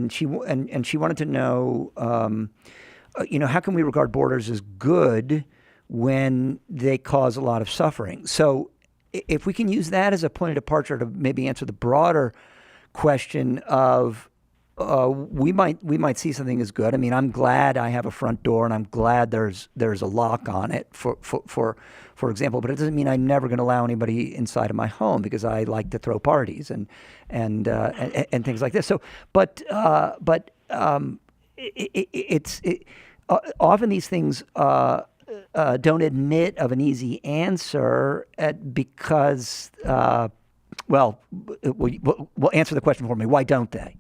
she wanted to know how can we regard borders as good when they cause a lot of suffering? So if we can use that as a point of departure to maybe answer the broader question of we might see something as good. I mean, I'm glad I have a front door, and I'm glad there's a lock on it, for example. But it doesn't mean I'm never going to allow anybody inside of my home because I like to throw parties and things like this. So, often these things don't admit of an easy answer because, well, answer the question for me. Why don't they?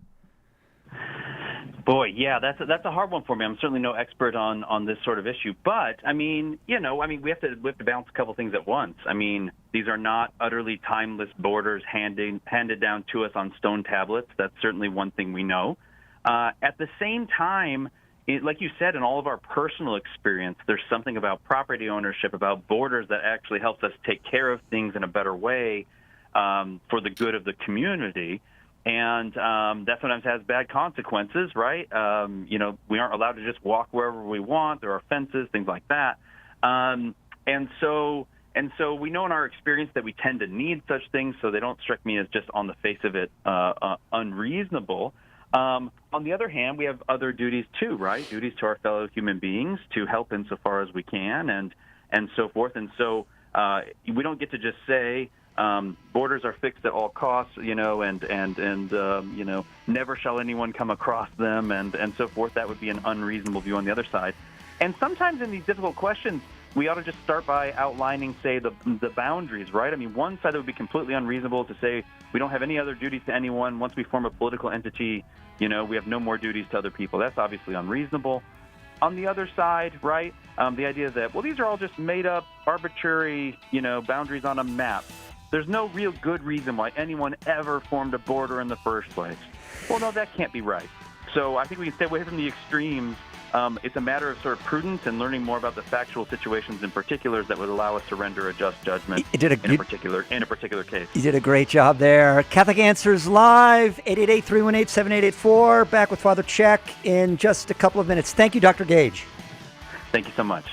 Boy, yeah, that's a hard one for me. I'm certainly no expert on this sort of issue, but I mean, we have to balance a couple things at once. I mean, these are not utterly timeless borders handed down to us on stone tablets. That's certainly one thing we know. At the same time, like you said, in all of our personal experience, there's something about property ownership, about borders that actually helps us take care of things in a better way for the good of the community. And that sometimes has bad consequences, right? We aren't allowed to just walk wherever we want. There are fences, things like that. And so we know in our experience that we tend to need such things, so they don't strike me as just on the face of it unreasonable. On the other hand, we have other duties too, right? Duties to our fellow human beings to help insofar as we can, and so forth. And so we don't get to just say borders are fixed at all costs, and never shall anyone come across them, and so forth. That would be an unreasonable view on the other side. And sometimes in these difficult questions, we ought to just start by outlining, say, the boundaries, right? I mean, one side that would be completely unreasonable to say we don't have any other duties to anyone. Once we form a political entity, we have no more duties to other people. That's obviously unreasonable. On the other side, right, the idea that, well, these are all just made-up, arbitrary, boundaries on a map. There's no real good reason why anyone ever formed a border in the first place. Well, no, that can't be right. So I think we can stay away from the extremes. It's a matter of sort of prudence and learning more about the factual situations in particulars that would allow us to render a just judgment in a particular case. You did a great job there. Catholic Answers Live, 888-318-7884. Back with Father Check in just a couple of minutes. Thank you, Dr. Gage. Thank you so much.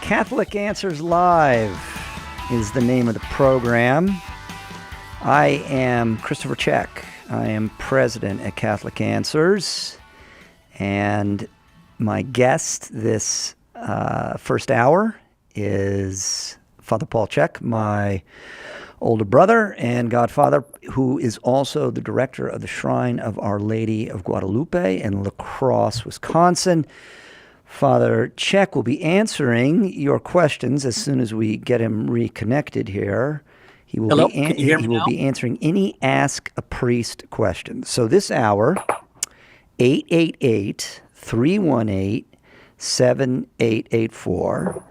Catholic Answers Live is the name of the program. I am Christopher Check. I am president at Catholic Answers. And my guest this first hour is Father Paul Check, my older brother and godfather, who is also the director of the Shrine of Our Lady of Guadalupe in La Crosse, Wisconsin. Father Check will be answering your questions as soon as we get him reconnected here. He will Hello? be Can you hear me he will now? be answering any Ask a Priest questions. So this hour, 888-318-7884.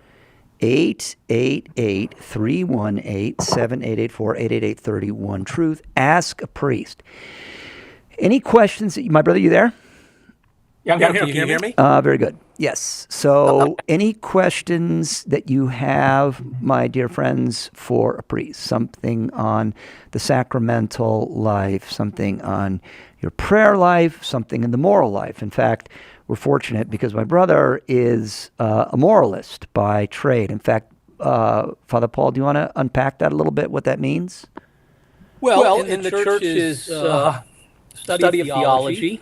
888-318-7884, 888-31-TRUTH. Ask a Priest. Any questions? My brother, you there? Yeah, I'm here. Can you hear me? Very good. Yes. So any questions that you have, my dear friends, for a priest? Something on the sacramental life, something on your prayer life, something in the moral life. In fact, we're fortunate because my brother is a moralist by trade. In fact, Father Paul, do you want to unpack that a little bit, what that means? Well, in the church's study of theology,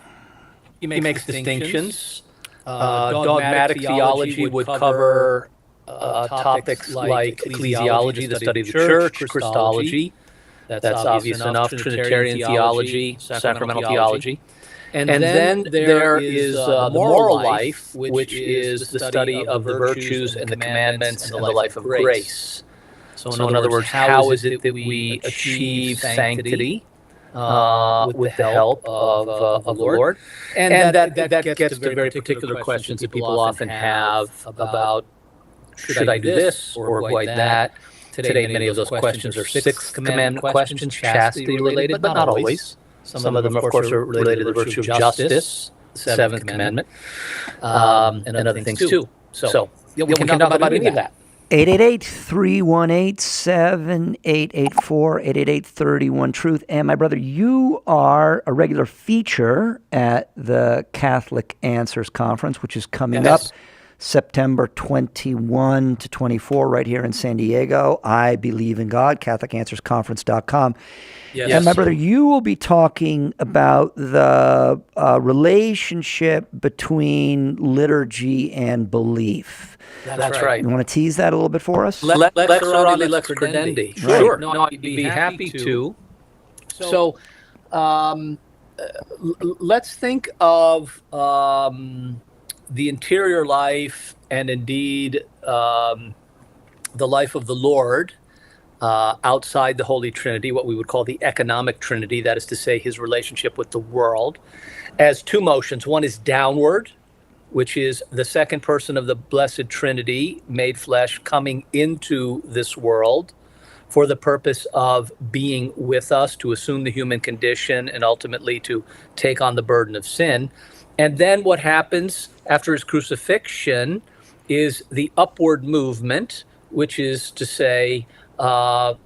he makes distinctions. Dogmatic theology would cover topics like ecclesiology, the study of the church, Christology, that's obvious enough, Trinitarian theology, sacramental theology. And then there is the moral life, which is the study of the virtues and the commandments and the life of grace. So in other words, how is it that we achieve sanctity with the help of the Lord? And that gets to very particular questions that people often have about, should I do this or avoid that? Today, many of those questions are Sixth Commandment questions, chastity related, but not always. Some of them, of course, are related to the virtue of justice, the Seventh Commandment, and other things too. So we can talk about any of that. 888-318-7884, 888-31-TRUTH. And my brother, you are a regular feature at the Catholic Answers Conference, which is coming up September 21 to 24 right here in San Diego. I believe in God, CatholicAnswersConference.com. Yes. And my brother, you will be talking about the relationship between liturgy and belief. That's right. You want to tease that a little bit for us? Lex orandi, lex credendi. Sure. No, I'd be happy to. So let's think of the interior life and indeed the life of the Lord outside the Holy Trinity, what we would call the economic Trinity, that is to say his relationship with the world, as two motions. One is downward, which is the second person of the Blessed Trinity made flesh coming into this world for the purpose of being with us, to assume the human condition and ultimately to take on the burden of sin. And then what happens after his crucifixion is the upward movement, which is to say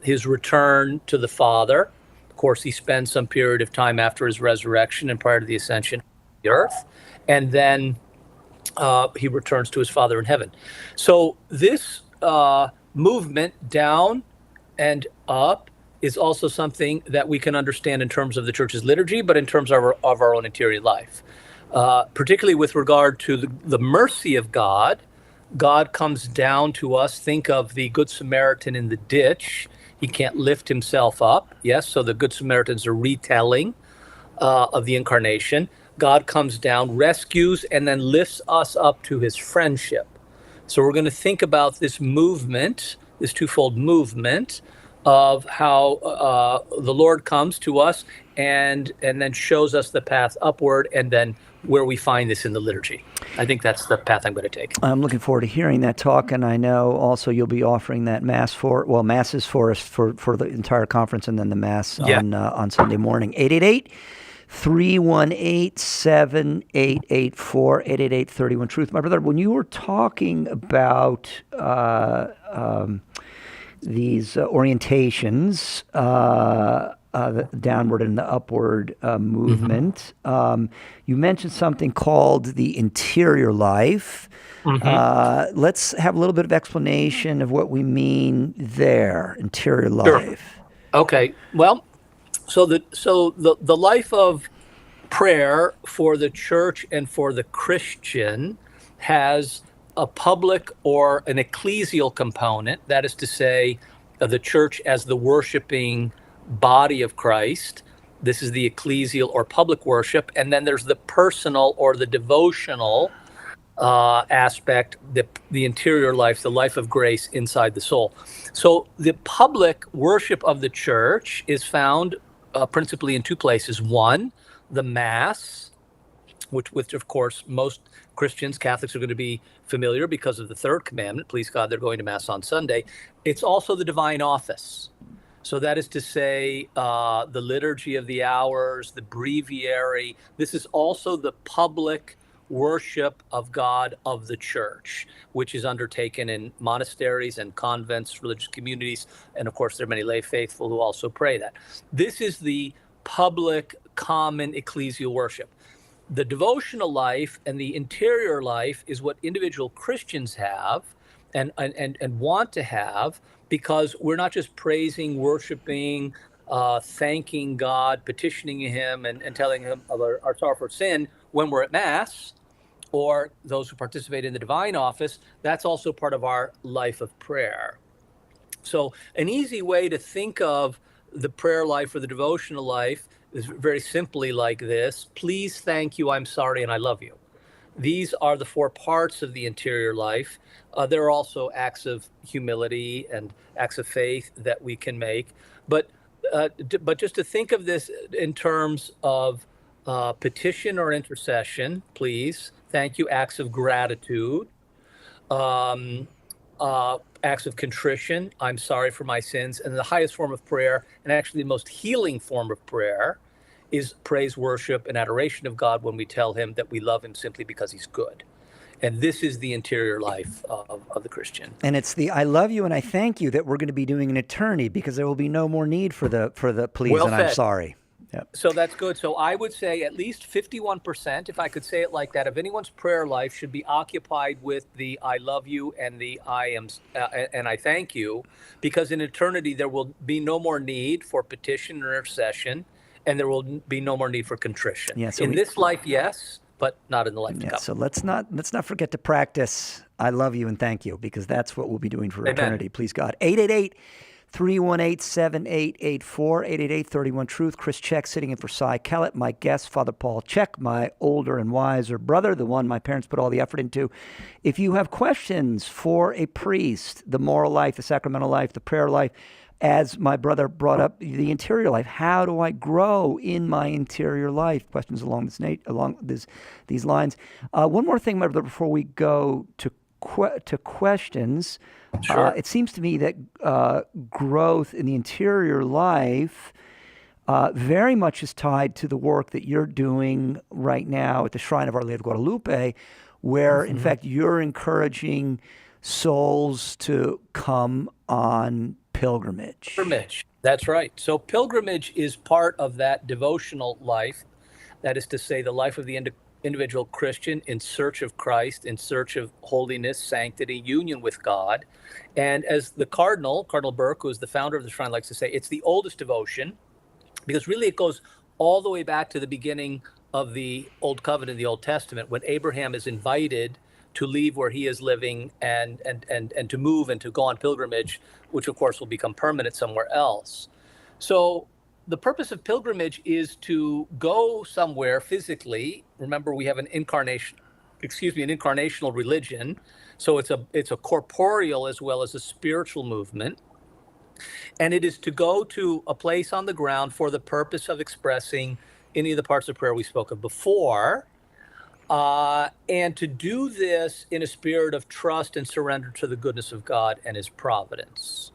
his return to the Father. Of course, he spends some period of time after his resurrection and prior to the ascension to the earth. And then he returns to his Father in heaven. So this movement down and up is also something that we can understand in terms of the church's liturgy, but in terms of our own interior life. Particularly with regard to the mercy of God, God comes down to us. Think of the Good Samaritan in the ditch. He can't lift himself up. Yes, so the Good Samaritans are retelling of the incarnation. God comes down, rescues, and then lifts us up to his friendship. So we're going to think about this movement, this twofold movement of how the Lord comes to us and then shows us the path upward, and then where we find this in the liturgy. I think that's the path I'm going to take. I'm looking forward to hearing that talk, and I know also you'll be offering that masses for us for the entire conference, and then the mass on Sunday morning. 888-318-7884, 888-31-TRUTH. My brother, when you were talking about these orientations the downward and the upward movement. You mentioned something called the interior life. Let's have a little bit of explanation of what we mean there, interior life. Okay. Well, so the life of prayer for the church and for the Christian has a public or an ecclesial component. That is to say, the church as the worshiping body of Christ. This is the ecclesial or public worship. And then there's the personal or the devotional aspect, the interior life, the life of grace inside the soul. So the public worship of the church is found principally in two places. One, the Mass, which of course most Christians, Catholics are going to be familiar because of the third commandment. Please God, they're going to Mass on Sunday. It's also the divine office. So that is to say, the liturgy of the hours, the breviary. This is also the public worship of God of the church, which is undertaken in monasteries and convents, religious communities. And of course, there are many lay faithful who also pray that. This is the public, common ecclesial worship. The devotional life and the interior life is what individual Christians have and want to have, because we're not just praising, worshiping, thanking God, petitioning Him, and telling Him of our sorrow for sin when we're at Mass, or those who participate in the divine office. That's also part of our life of prayer. So an easy way to think of the prayer life or the devotional life is very simply like this: please, thank you, I'm sorry, and I love you. These are the four parts of the interior life. There are also acts of humility and acts of faith that we can make. But just to think of this in terms of petition or intercession, please, thank you, acts of gratitude, acts of contrition, I'm sorry for my sins, and the highest form of prayer, and actually the most healing form of prayer, is praise, worship, and adoration of God when we tell Him that we love Him simply because He's good. And this is the interior life of the Christian. And it's the I love you and I thank you that we're going to be doing in eternity, because there will be no more need for the please Well and said. I'm sorry. Yep. So that's good. So I would say at least 51%, if I could say it like that, of anyone's prayer life should be occupied with the I love you and the I am and I thank you, because in eternity there will be no more need for petition or intercession, and there will be no more need for contrition. Yeah, so in this life, yes, but not in the life to come. So let's not forget to practice I love you and thank you, because that's what we'll be doing for eternity. Please God. 888-318-7884, 888-31-TRUTH. Chris Check sitting in for Cy Kellett. My guest, Father Paul Check, my older and wiser brother, the one my parents put all the effort into. If you have questions for a priest, the moral life, the sacramental life, the prayer life, as my brother brought up, the interior life, how do I grow in my interior life? Questions along these lines. One more thing, my brother, before we go to questions. Sure. It seems to me that growth in the interior life very much is tied to the work that you're doing right now at the Shrine of Our Lady of Guadalupe, where, in fact, you're encouraging souls to come on pilgrimage. That's right. So pilgrimage is part of that devotional life. That is to say, the life of the individual Christian in search of Christ, in search of holiness, sanctity, union with God. And as the Cardinal Burke, who is the founder of the Shrine, likes to say, it's the oldest devotion, because really it goes all the way back to the beginning of the Old Covenant, the Old Testament, when Abraham is invited to leave where he is living and to move and to go on pilgrimage, which of course will become permanent somewhere else. So the purpose of pilgrimage is to go somewhere physically. Remember, we have an incarnational religion. So it's a corporeal as well as a spiritual movement. And it is to go to a place on the ground for the purpose of expressing any of the parts of prayer we spoke of before. And to do this in a spirit of trust and surrender to the goodness of God and His providence.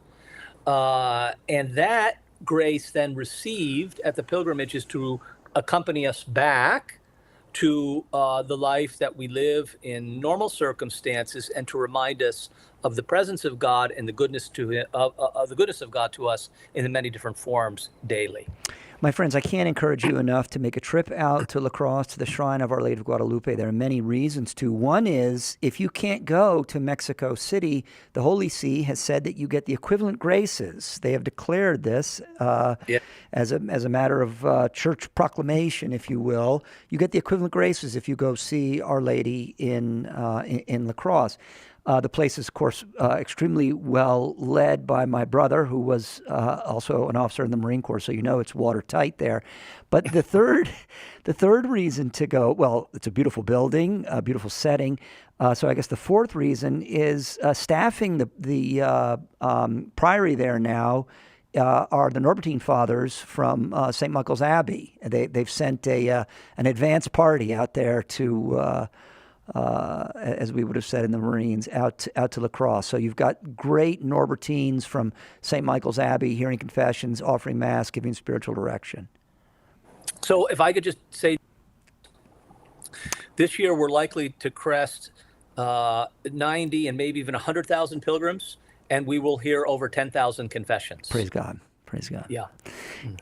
And that grace then received at the pilgrimage is to accompany us back to the life that we live in normal circumstances, and to remind us of the presence of God and the goodness of the goodness of God to us in the many different forms daily. My friends, I can't encourage you enough to make a trip out to La Crosse, to the Shrine of Our Lady of Guadalupe. There are many reasons to. One is, if you can't go to Mexico City, the Holy See has said that you get the equivalent graces. They have declared this as a matter of church proclamation, if you will. You get the equivalent graces if you go see Our Lady in La Crosse. The place is, of course, extremely well led by my brother, who was also an officer in the Marine Corps, so you know it's watertight there. But the third reason to go, well, it's a beautiful building, a beautiful setting. So I guess the fourth reason is staffing the priory there now are the Norbertine Fathers from St. Michael's Abbey. They've sent an advance party out there to. As we would have said in the Marines, out to La Crosse. So you've got great Norbertines from St. Michael's Abbey hearing confessions, offering Mass, giving spiritual direction. So if I could just say, this year we're likely to crest 90 and maybe even 100,000 pilgrims, and we will hear over 10,000 confessions. Praise God. Praise God. Yeah.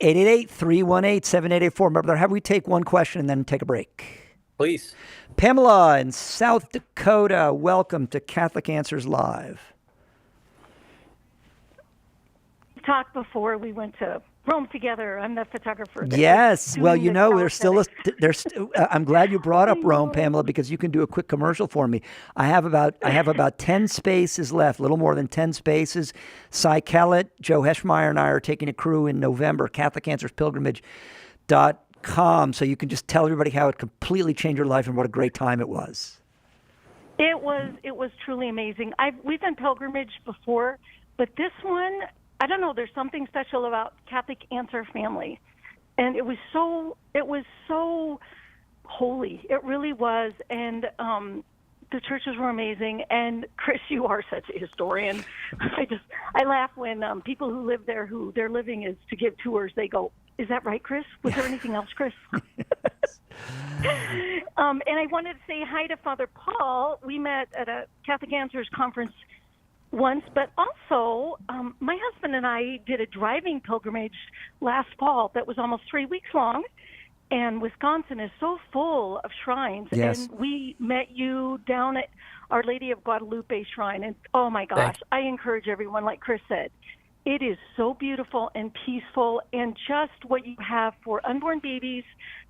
888-318-7884. Remember, have we take one question and then take a break? Please. Pamela in South Dakota, welcome to Catholic Answers Live. Talked before we went to Rome together. I'm the photographer. Yes. Well, you know, there's I'm glad you brought up Rome, Pamela, because you can do a quick commercial for me. I have about 10 spaces left, a little more than 10 spaces. Cy Kellett, Joe Heschmeyer, and I are taking a crew in November, CatholicAnswersPilgrimage.com. So you can just tell everybody how it completely changed your life and what a great time it was. It was truly amazing. We've done pilgrimage before, but this one, I don't know, there's something special about Catholic Answer Family. And it was so holy. It really was. And the churches were amazing. And Chris, you are such a historian. I laugh when people who live there, who their living is to give tours, they go, "Is that right, Chris? Was there anything else, Chris?" And I wanted to say hi to Father Paul. We met at a Catholic Answers conference once, but also my husband and I did a driving pilgrimage last fall that was almost 3 weeks long. And Wisconsin is so full of shrines. Yes. And we met you down at Our Lady of Guadalupe Shrine. And oh my gosh, I encourage everyone, like Chris said, it is so beautiful and peaceful, and just what you have for unborn babies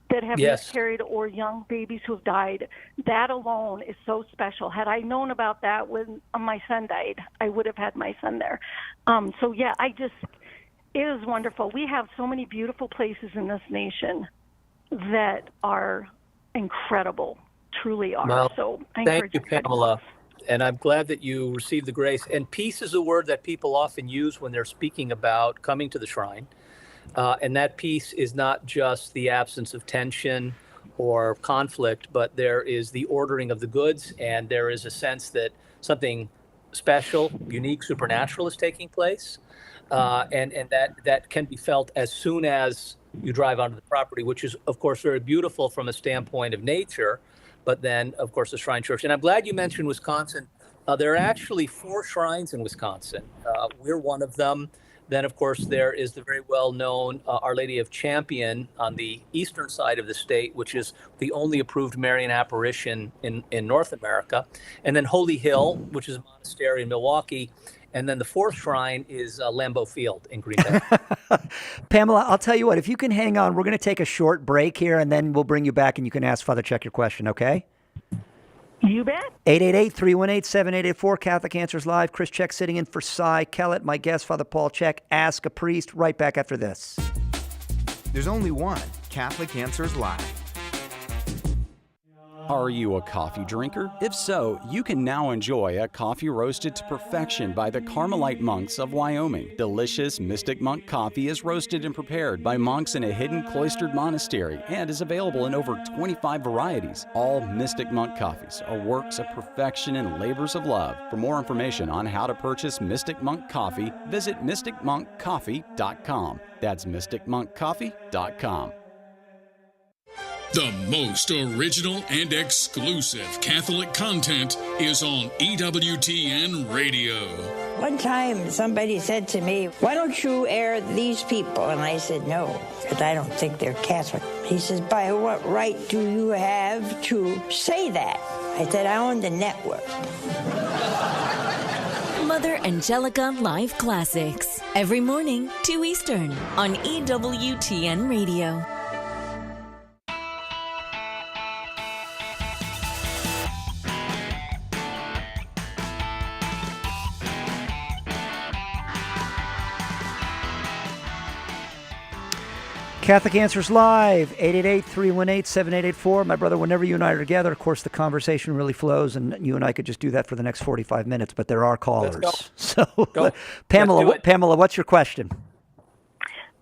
that have miscarried or young babies who have died. That alone is so special. Had I known about that when my son died, I would have had my son there. So yeah, it is wonderful. We have so many beautiful places in this nation that are incredible, truly are. Well, so I thank encourage you, Pamela. And I'm glad that you received the grace. And peace is a word that people often use when they're speaking about coming to the shrine. And that peace is not just the absence of tension or conflict, but there is the ordering of the goods, and there is a sense that something special, unique, supernatural is taking place. And that can be felt as soon as you drive onto the property, which is, of course, very beautiful from a standpoint of nature, but then, of course, the Shrine Church. And I'm glad you mentioned Wisconsin. There are actually 4 shrines in Wisconsin. We're one of them. Then, of course, there is the very well-known Our Lady of Champion on the eastern side of the state, which is the only approved Marian apparition in North America. And then Holy Hill, which is a monastery in Milwaukee. And then the 4th shrine is Lambeau Field in Green Bay. Pamela, I'll tell you what, if you can hang on, we're going to take a short break here, and then we'll bring you back and you can ask Father Check your question, okay? You bet. 888-318-7884, Catholic Answers Live. Chris Check sitting in for Cy Kellett. My guest, Father Paul Check. Ask a Priest. Right back after this. There's only one Catholic Answers Live. Are you a coffee drinker? If so, you can now enjoy a coffee roasted to perfection by the Carmelite monks of Wyoming. Delicious Mystic Monk coffee is roasted and prepared by monks in a hidden cloistered monastery and is available in over 25 varieties. All Mystic Monk coffees are works of perfection and labors of love. For more information on how to purchase Mystic Monk coffee, visit mysticmonkcoffee.com. That's mysticmonkcoffee.com. The most original and exclusive Catholic content is on EWTN Radio. One time somebody said to me, "Why don't you air these people?" And I said, "No, because I don't think they're Catholic." He says, "By what right do you have to say that?" I said, "I own the network." Mother Angelica Live Classics. Every morning, 2 Eastern, on EWTN Radio. Catholic Answers Live, 888-318-7884. My brother, whenever you and I are together, of course, the conversation really flows, and you and I could just do that for the next 45 minutes, but there are callers. So, Pamela, what's your question?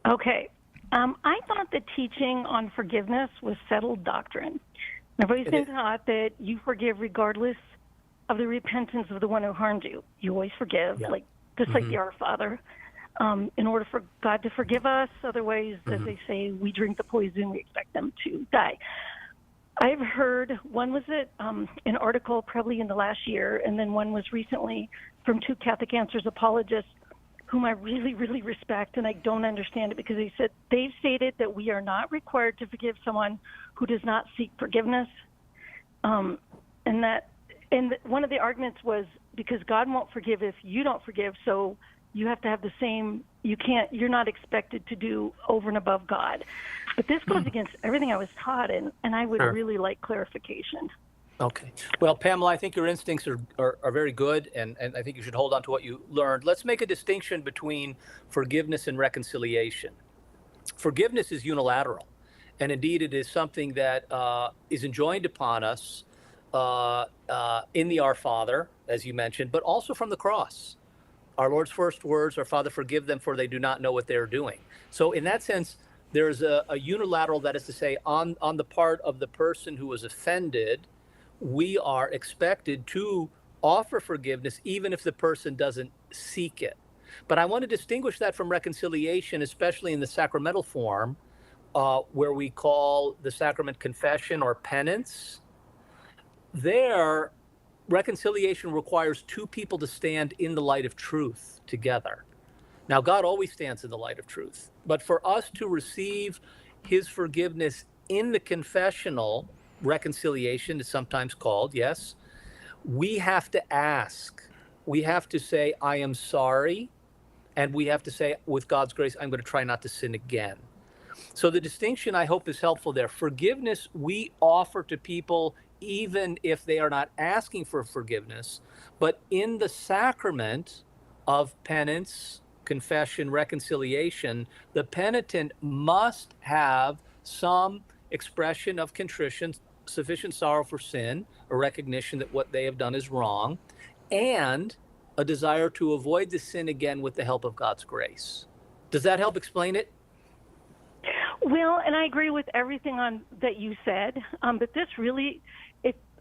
Okay. I thought the teaching on forgiveness was settled doctrine. I've always been taught that you forgive regardless of the repentance of the one who harmed you. You always forgive, like the Our Father. In order for God to forgive us, otherwise, as they say, we drink the poison, we expect them to die. I've heard, one was an article probably in the last year, and then one was recently from two Catholic Answers apologists whom I really, really respect, and I don't understand it because they've stated that we are not required to forgive someone who does not seek forgiveness. And one of the arguments was because God won't forgive if you don't forgive, so you have to have the same, you're not expected to do over and above God. But this goes against everything I was taught, and I would really like clarification. Okay. Well, Pamela, I think your instincts are very good, and I think you should hold on to what you learned. Let's make a distinction between forgiveness and reconciliation. Forgiveness is unilateral, and indeed it is something that is enjoined upon us in the Our Father, as you mentioned, but also from the cross. Our Lord's first words are, "Father, forgive them, for they do not know what they are doing." So in that sense, there's a unilateral, that is to say, on the part of the person who was offended, we are expected to offer forgiveness even if the person doesn't seek it. But I want to distinguish that from reconciliation, especially in the sacramental form, where we call the sacrament confession or penance. There, reconciliation requires two people to stand in the light of truth together. Now, God always stands in the light of truth. But for us to receive his forgiveness in the confessional, reconciliation is sometimes called, yes, we have to ask. We have to say, "I am sorry." And we have to say, with God's grace, "I'm going to try not to sin again." So the distinction, I hope, is helpful there. Forgiveness we offer to people even if they are not asking for forgiveness. But in the sacrament of penance, confession, reconciliation, the penitent must have some expression of contrition, sufficient sorrow for sin, a recognition that what they have done is wrong, and a desire to avoid the sin again with the help of God's grace. Does that help explain it? Well, and I agree with everything that you said, but this really,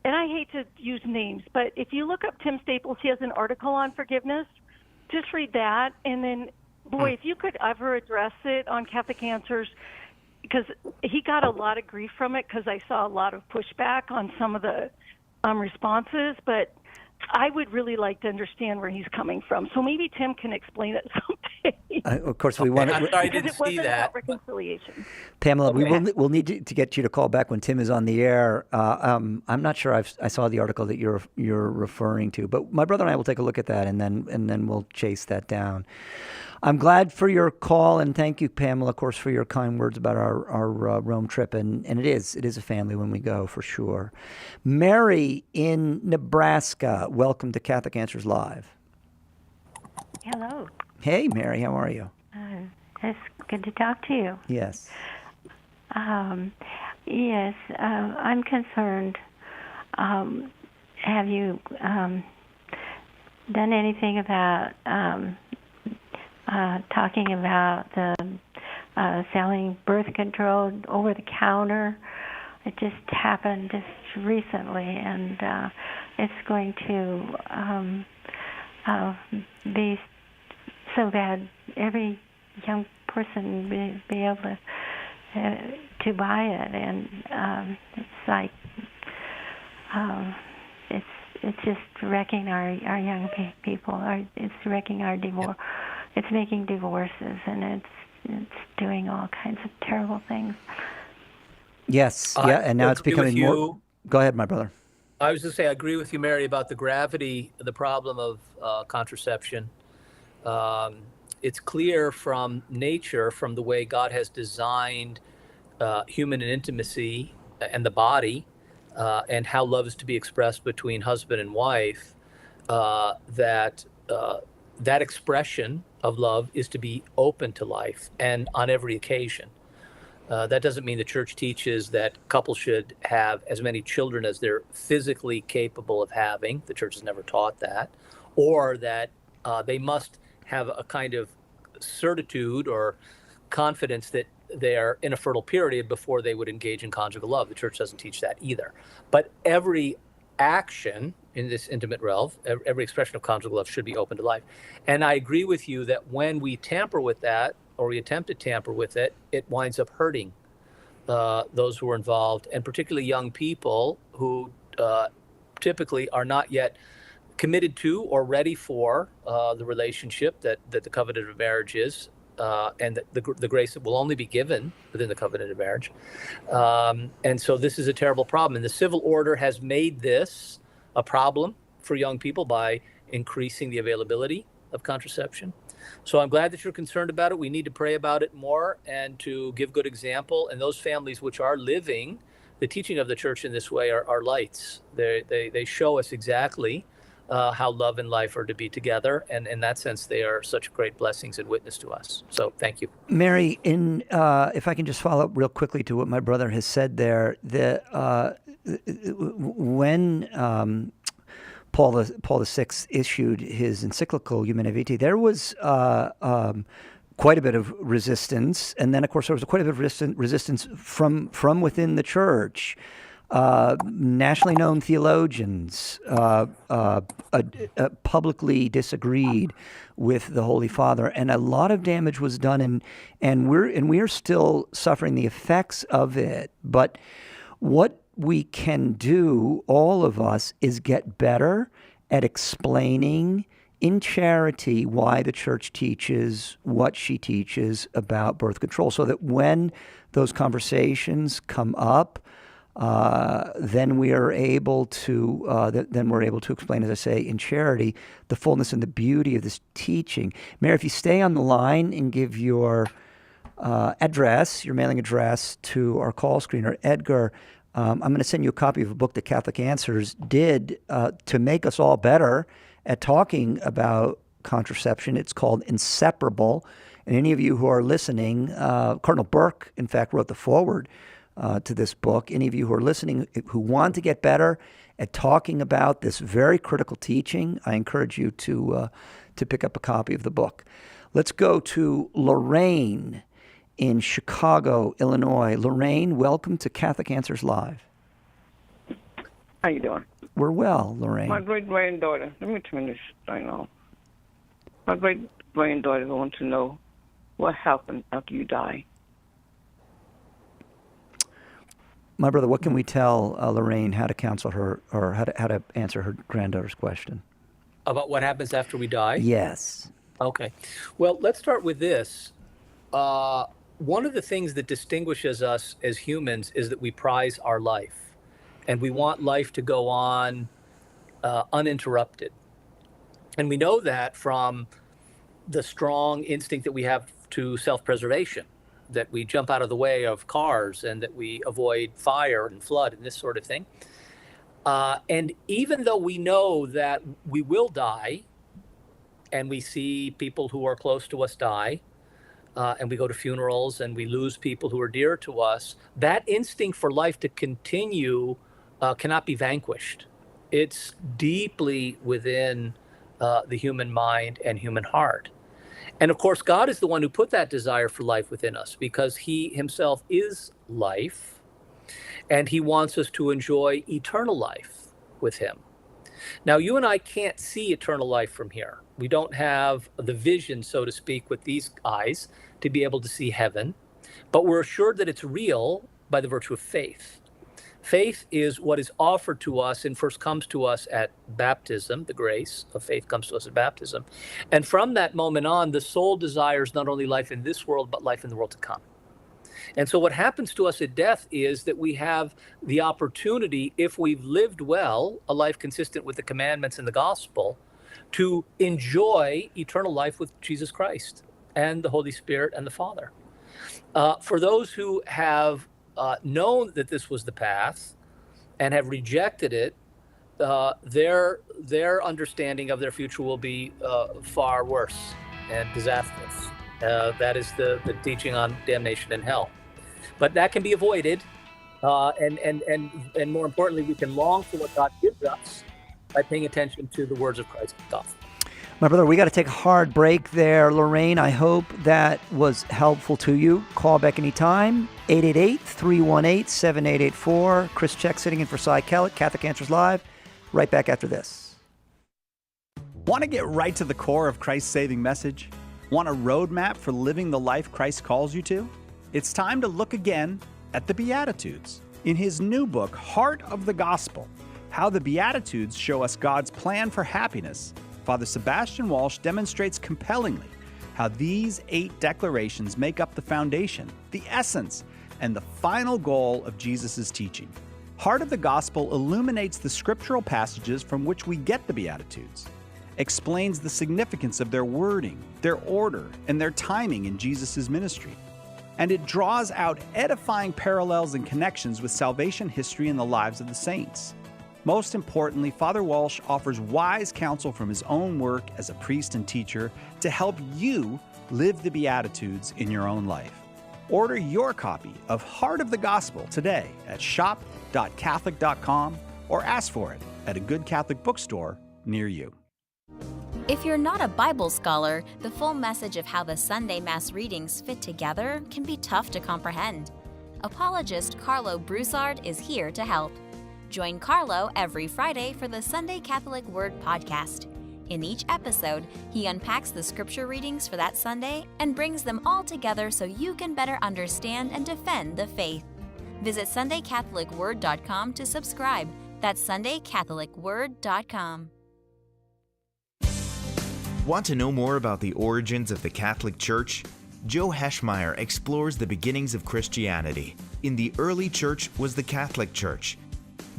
and I hate to use names, but if you look up Tim Staples, he has an article on forgiveness. Just read that, and then, boy, if you could ever address it on Catholic Answers, because he got a lot of grief from it because I saw a lot of pushback on some of the responses, but I would really like to understand where he's coming from. So maybe Tim can explain it someday. Of course, we want to. I'm sorry I didn't see that. Reconciliation. Pamela, we'll need to get you to call back when Tim is on the air. I'm not sure I saw the article that you're referring to, but my brother and I will take a look at that, and then we'll chase that down. I'm glad for your call, and thank you, Pamela, of course, for your kind words about our Rome trip. And it is a family when we go, for sure. Mary in Nebraska, welcome to Catholic Answers Live. Hello. Hey, Mary, how are you? It's good to talk to you. Yes. Yes, I'm concerned. Have you done anything about talking about the selling birth control over the counter? It just happened just recently, and it's going to be so bad. Every young person be able to buy it, and it's like just wrecking our young people. It's wrecking our divorce. It's making divorces, and it's doing all kinds of terrible things. Yes, yeah, and now it's becoming more. Go ahead, my brother. I was going to say, I agree with you, Mary, about the gravity, the problem of contraception. It's clear from nature, from the way God has designed human intimacy and the body, and how love is to be expressed between husband and wife, that expression of love is to be open to life and on every occasion. That doesn't mean the church teaches that couples should have as many children as they're physically capable of having. The church has never taught that. Or that they must have a kind of certitude or confidence that they are in a fertile period before they would engage in conjugal love. The church doesn't teach that either. But every action in this intimate realm, every expression of conjugal love should be open to life. And I agree with you that when we tamper with that, or we attempt to tamper with it, it winds up hurting those who are involved, and particularly young people who typically are not yet committed to or ready for the relationship that the covenant of marriage is, and the grace that will only be given within the covenant of marriage. And so this is a terrible problem. And the civil order has made this a problem for young people by increasing the availability of contraception. So I'm glad that you're concerned about it. We need to pray about it more and to give good example. And those families which are living the teaching of the church in this way are lights. They show us exactly how love and life are to be together. And in that sense, they are such great blessings and witness to us. So thank you. Mary, if I can just follow up real quickly to what my brother has said there, when Paul VI issued his encyclical Humanae Vitae, there was quite a bit of resistance, and then of course there was quite a bit of resistance from within the church. Nationally known theologians publicly disagreed with the Holy Father, and a lot of damage was done, and we're still suffering the effects of it. But what we can do, all of us, is get better at explaining in charity why the church teaches what she teaches about birth control, so that when those conversations come up, then we are able to explain, as I say, in charity, the fullness and the beauty of this teaching. Mary, if you stay on the line and give your address, your mailing address, to our call screener, Edgar, I'm going to send you a copy of a book that Catholic Answers did to make us all better at talking about contraception. It's called Inseparable. And any of you who are listening, Cardinal Burke, in fact, wrote the foreword to this book. Any of you who are listening who want to get better at talking about this very critical teaching, I encourage you to pick up a copy of the book. Let's go to Lorraine in Chicago, Illinois. Lorraine, welcome to Catholic Answers Live. How you doing? We're well, Lorraine. My great-granddaughter, let me turn this thing on. My great-granddaughter wants to know what happened after you die. My brother, what can we tell Lorraine how to counsel her, or how to answer her granddaughter's question? About what happens after we die? Yes. Okay. Well, let's start with this. One of the things that distinguishes us as humans is that we prize our life, and we want life to go on uninterrupted. And we know that from the strong instinct that we have to self-preservation, that we jump out of the way of cars and that we avoid fire and flood and this sort of thing. And even though we know that we will die, and we see people who are close to us die, and we go to funerals and we lose people who are dear to us, that instinct for life to continue cannot be vanquished. It's deeply within the human mind and human heart. And of course, God is the one who put that desire for life within us, because he himself is life, and he wants us to enjoy eternal life with him. Now, you and I can't see eternal life from here. We don't have the vision, so to speak, with these eyes to be able to see heaven, but we're assured that it's real by the virtue of faith. Faith is what is offered to us and first comes to us at baptism. The grace of faith comes to us at baptism. And from that moment on, the soul desires not only life in this world, but life in the world to come. And so what happens to us at death is that we have the opportunity, if we've lived well, a life consistent with the commandments and the gospel, to enjoy eternal life with Jesus Christ and the Holy Spirit and the Father. For those who have known that this was the path and have rejected it, their understanding of their future will be far worse and disastrous. That is the teaching on damnation and hell. But that can be avoided, and more importantly, we can long for what God gives us by paying attention to the words of Christ's gospel. My brother, we got to take a hard break there. Lorraine, I hope that was helpful to you. Call back anytime. 888-318-7884. Chris Check sitting in for Cy Kellett, Catholic Answers Live. Right back after this. Want to get right to the core of Christ's saving message? Want a roadmap for living the life Christ calls you to? It's time to look again at the Beatitudes. In his new book, Heart of the Gospel, How the Beatitudes Show Us God's Plan for Happiness, Father Sebastian Walsh demonstrates compellingly how these 8 declarations make up the foundation, the essence, and the final goal of Jesus' teaching. Heart of the Gospel illuminates the scriptural passages from which we get the Beatitudes, explains the significance of their wording, their order, and their timing in Jesus' ministry. And it draws out edifying parallels and connections with salvation history and the lives of the saints. Most importantly, Father Walsh offers wise counsel from his own work as a priest and teacher to help you live the Beatitudes in your own life. Order your copy of Heart of the Gospel today at shop.catholic.com or ask for it at a good Catholic bookstore near you. If you're not a Bible scholar, the full message of how the Sunday Mass readings fit together can be tough to comprehend. Apologist Carlo Broussard is here to help. Join Carlo every Friday for the Sunday Catholic Word podcast. In each episode, he unpacks the scripture readings for that Sunday and brings them all together so you can better understand and defend the faith. Visit SundayCatholicWord.com to subscribe. That's SundayCatholicWord.com. Want to know more about the origins of the Catholic Church? Joe Heschmeyer explores the beginnings of Christianity. In the early church was the Catholic Church.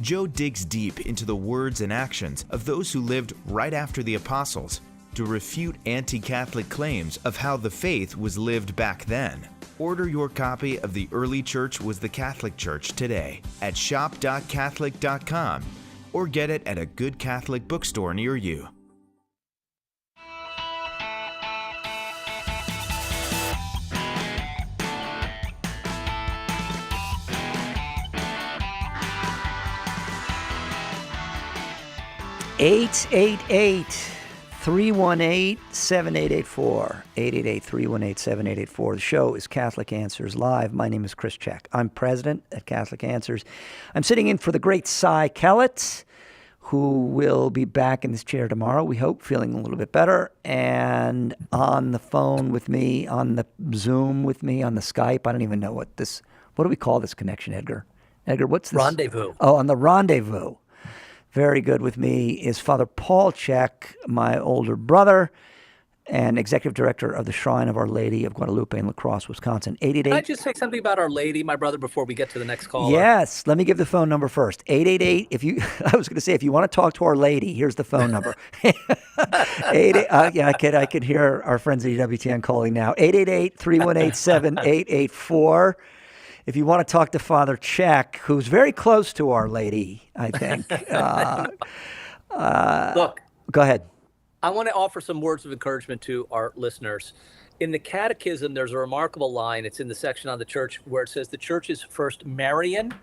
Joe digs deep into the words and actions of those who lived right after the apostles to refute anti-Catholic claims of how the faith was lived back then. Order your copy of The Early Church Was the Catholic Church today at shop.catholic.com or get it at a good Catholic bookstore near you. (888) 318-7884. 888-318-7884. The show is Catholic Answers Live. My name is Chris Check. I'm president at Catholic Answers. I'm sitting in for the great Cy Kellett, who will be back in this chair tomorrow, we hope, feeling a little bit better. And on the phone with me, on the Zoom with me, on the Skype, I don't even know what do we call this connection, Edgar? Edgar, what's this? Rendezvous. Oh, on the rendezvous. Very good with me is Father Paul Check, my older brother and executive director of the Shrine of Our Lady of Guadalupe in La Crosse, Wisconsin. 888. Can I just say something about Our Lady, my brother, before we get to the next caller? Yes. Let me give the phone number first. 888. I was going to say, if you want to talk to Our Lady, here's the phone number. I could hear our friends at EWTN calling now. 888-318-7884. If you want to talk to Father Check, who's very close to Our Lady, I think. Look. Go ahead. I want to offer some words of encouragement to our listeners. In the Catechism, there's a remarkable line. It's in the section on the church where it says the church is first Marian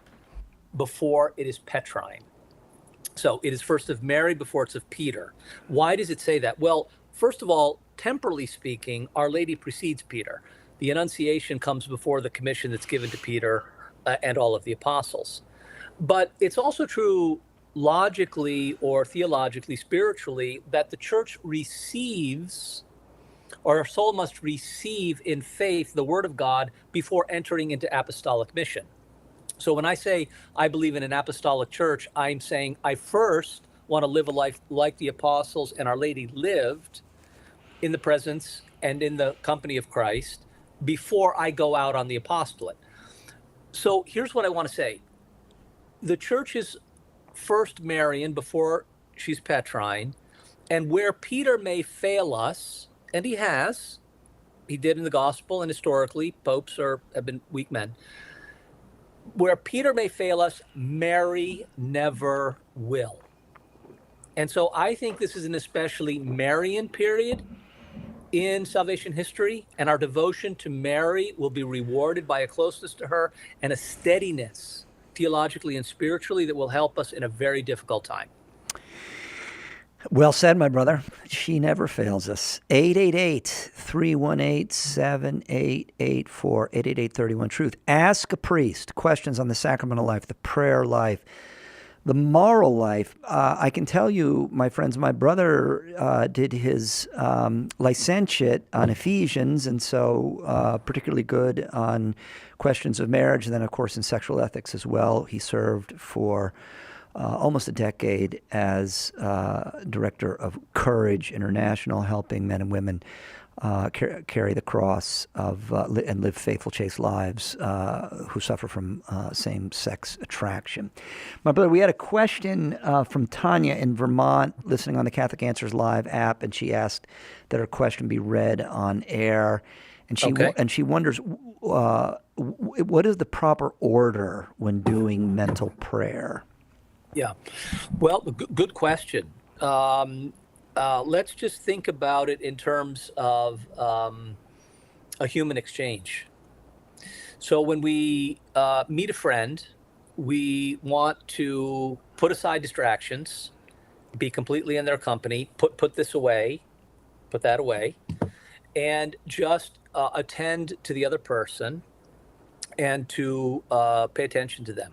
before it is Petrine. So it is first of Mary before it's of Peter. Why does it say that? Well, first of all, temporally speaking, Our Lady precedes Peter. The Annunciation comes before the commission that's given to Peter and all of the apostles. But it's also true logically or theologically, spiritually, that the church receives, or our soul must receive in faith the word of God before entering into apostolic mission. So when I say I believe in an apostolic church, I'm saying I first want to live a life like the apostles and Our Lady lived, in the presence and in the company of Christ, before I go out on the apostolate. So here's what I want to say. The church is first Marian before she's Petrine, and where Peter may fail us, and he did in the gospel and historically, popes have been weak men. Where Peter may fail us, Mary never will. And so I think this is an especially Marian period in salvation history, and our devotion to Mary will be rewarded by a closeness to her and a steadiness theologically and spiritually that will help us in a very difficult time. Well said, my brother. She never fails us. 888-318-7884, 888-31-TRUTH. Ask a priest questions on the sacramental life, the prayer life, the moral life. I can tell you, my friends, my brother did his licentiate on Ephesians, and so particularly good on questions of marriage, and then, of course, in sexual ethics as well. He served for almost a decade as director of Courage International, helping men and women carry the cross of and live faithful, chaste lives who suffer from same-sex attraction. My brother, we had a question from Tanya in Vermont, listening on the Catholic Answers Live app, and she asked that her question be read on air. And she wonders, what is the proper order when doing mental prayer? Yeah, well, good question. Let's just think about it in terms of a human exchange. So when we meet a friend, we want to put aside distractions, be completely in their company, put that away, and just attend to the other person and to pay attention to them.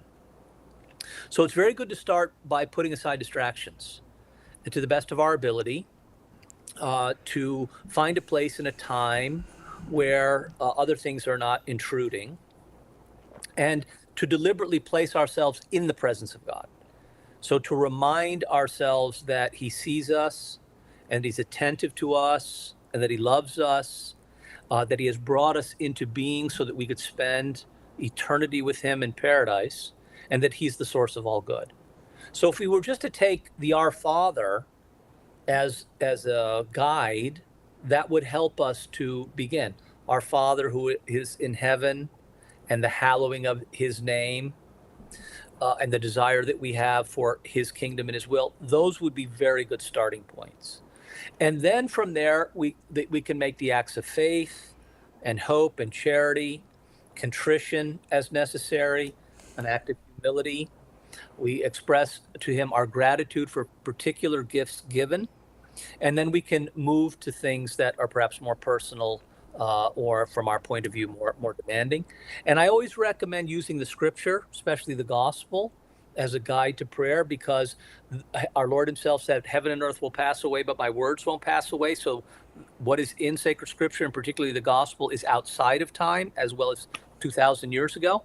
So it's very good to start by putting aside distractions to the best of our ability, to find a place and a time where other things are not intruding, and to deliberately place ourselves in the presence of God. So to remind ourselves that he sees us and he's attentive to us and that he loves us, that he has brought us into being so that we could spend eternity with him in paradise, and that he's the source of all good. So if we were just to take the Our Father as a guide, that would help us to begin. Our Father who is in heaven, and the hallowing of his name, and the desire that we have for his kingdom and his will, those would be very good starting points. And then from there, we can make the acts of faith and hope and charity, contrition as necessary, an act of humility. We express to him our gratitude for particular gifts given, and then we can move to things that are perhaps more personal or from our point of view more demanding. And I always recommend using the scripture, especially the gospel, as a guide to prayer, because our Lord himself said, heaven and earth will pass away, but my words won't pass away. So what is in sacred scripture, and particularly the gospel, is outside of time as well as 2,000 years ago.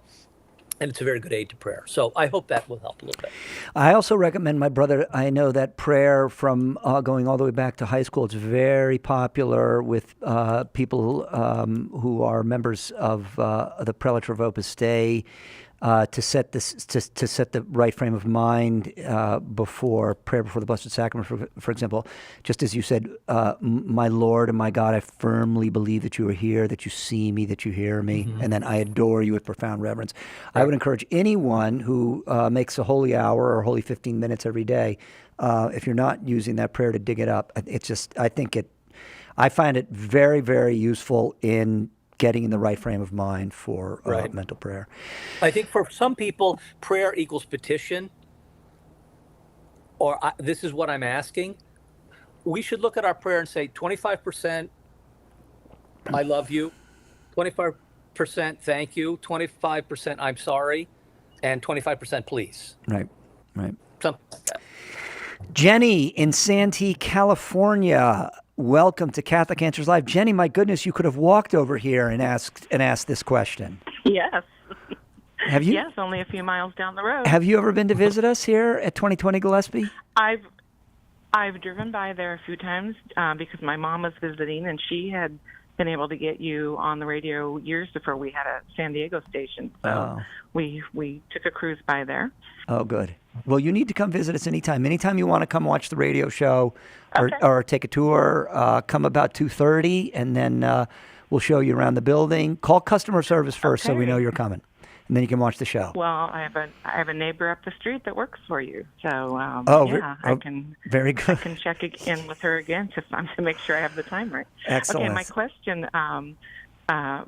And it's a very good aid to prayer. So I hope that will help a little bit. I also recommend, my brother, I know that prayer from going all the way back to high school, it's very popular with people who are members of the Prelature of Opus Dei, to set the right frame of mind before prayer, before the Blessed Sacrament, for example. Just as you said, my Lord and my God, I firmly believe that you are here, that you see me, that you hear me, and then I adore you with profound reverence. Right. I would encourage anyone who makes a holy hour or holy 15 minutes every day, if you're not using that prayer, to dig it up. It's just, I find it very, very useful in getting in the right frame of mind for mental prayer. I think for some people, prayer equals petition, or this is what I'm asking. We should look at our prayer and say 25%, I love you, 25% thank you, 25% I'm sorry, and 25% please. Right. Something like that. Jenny in Santee, California. Welcome to Catholic Answers Live. Jenny, my goodness, you could have walked over here and asked this question. Yes. Have you? Yes, only a few miles down the road. Have you ever been to visit us here at 2020 Gillespie? I've driven by there a few times because my mom was visiting, and she had been able to get you on the radio years before we had a San Diego station. So we took a cruise by there. Oh, good. Well, you need to come visit us anytime. Anytime you want to come watch the radio show or take a tour, come about 2:30, and then we'll show you around the building. Call customer service first so we know you're coming, and then you can watch the show. Well, I have a neighbor up the street that works for you, so I can very good. I can check in with her again to make sure I have the time right. Excellent. Okay, my question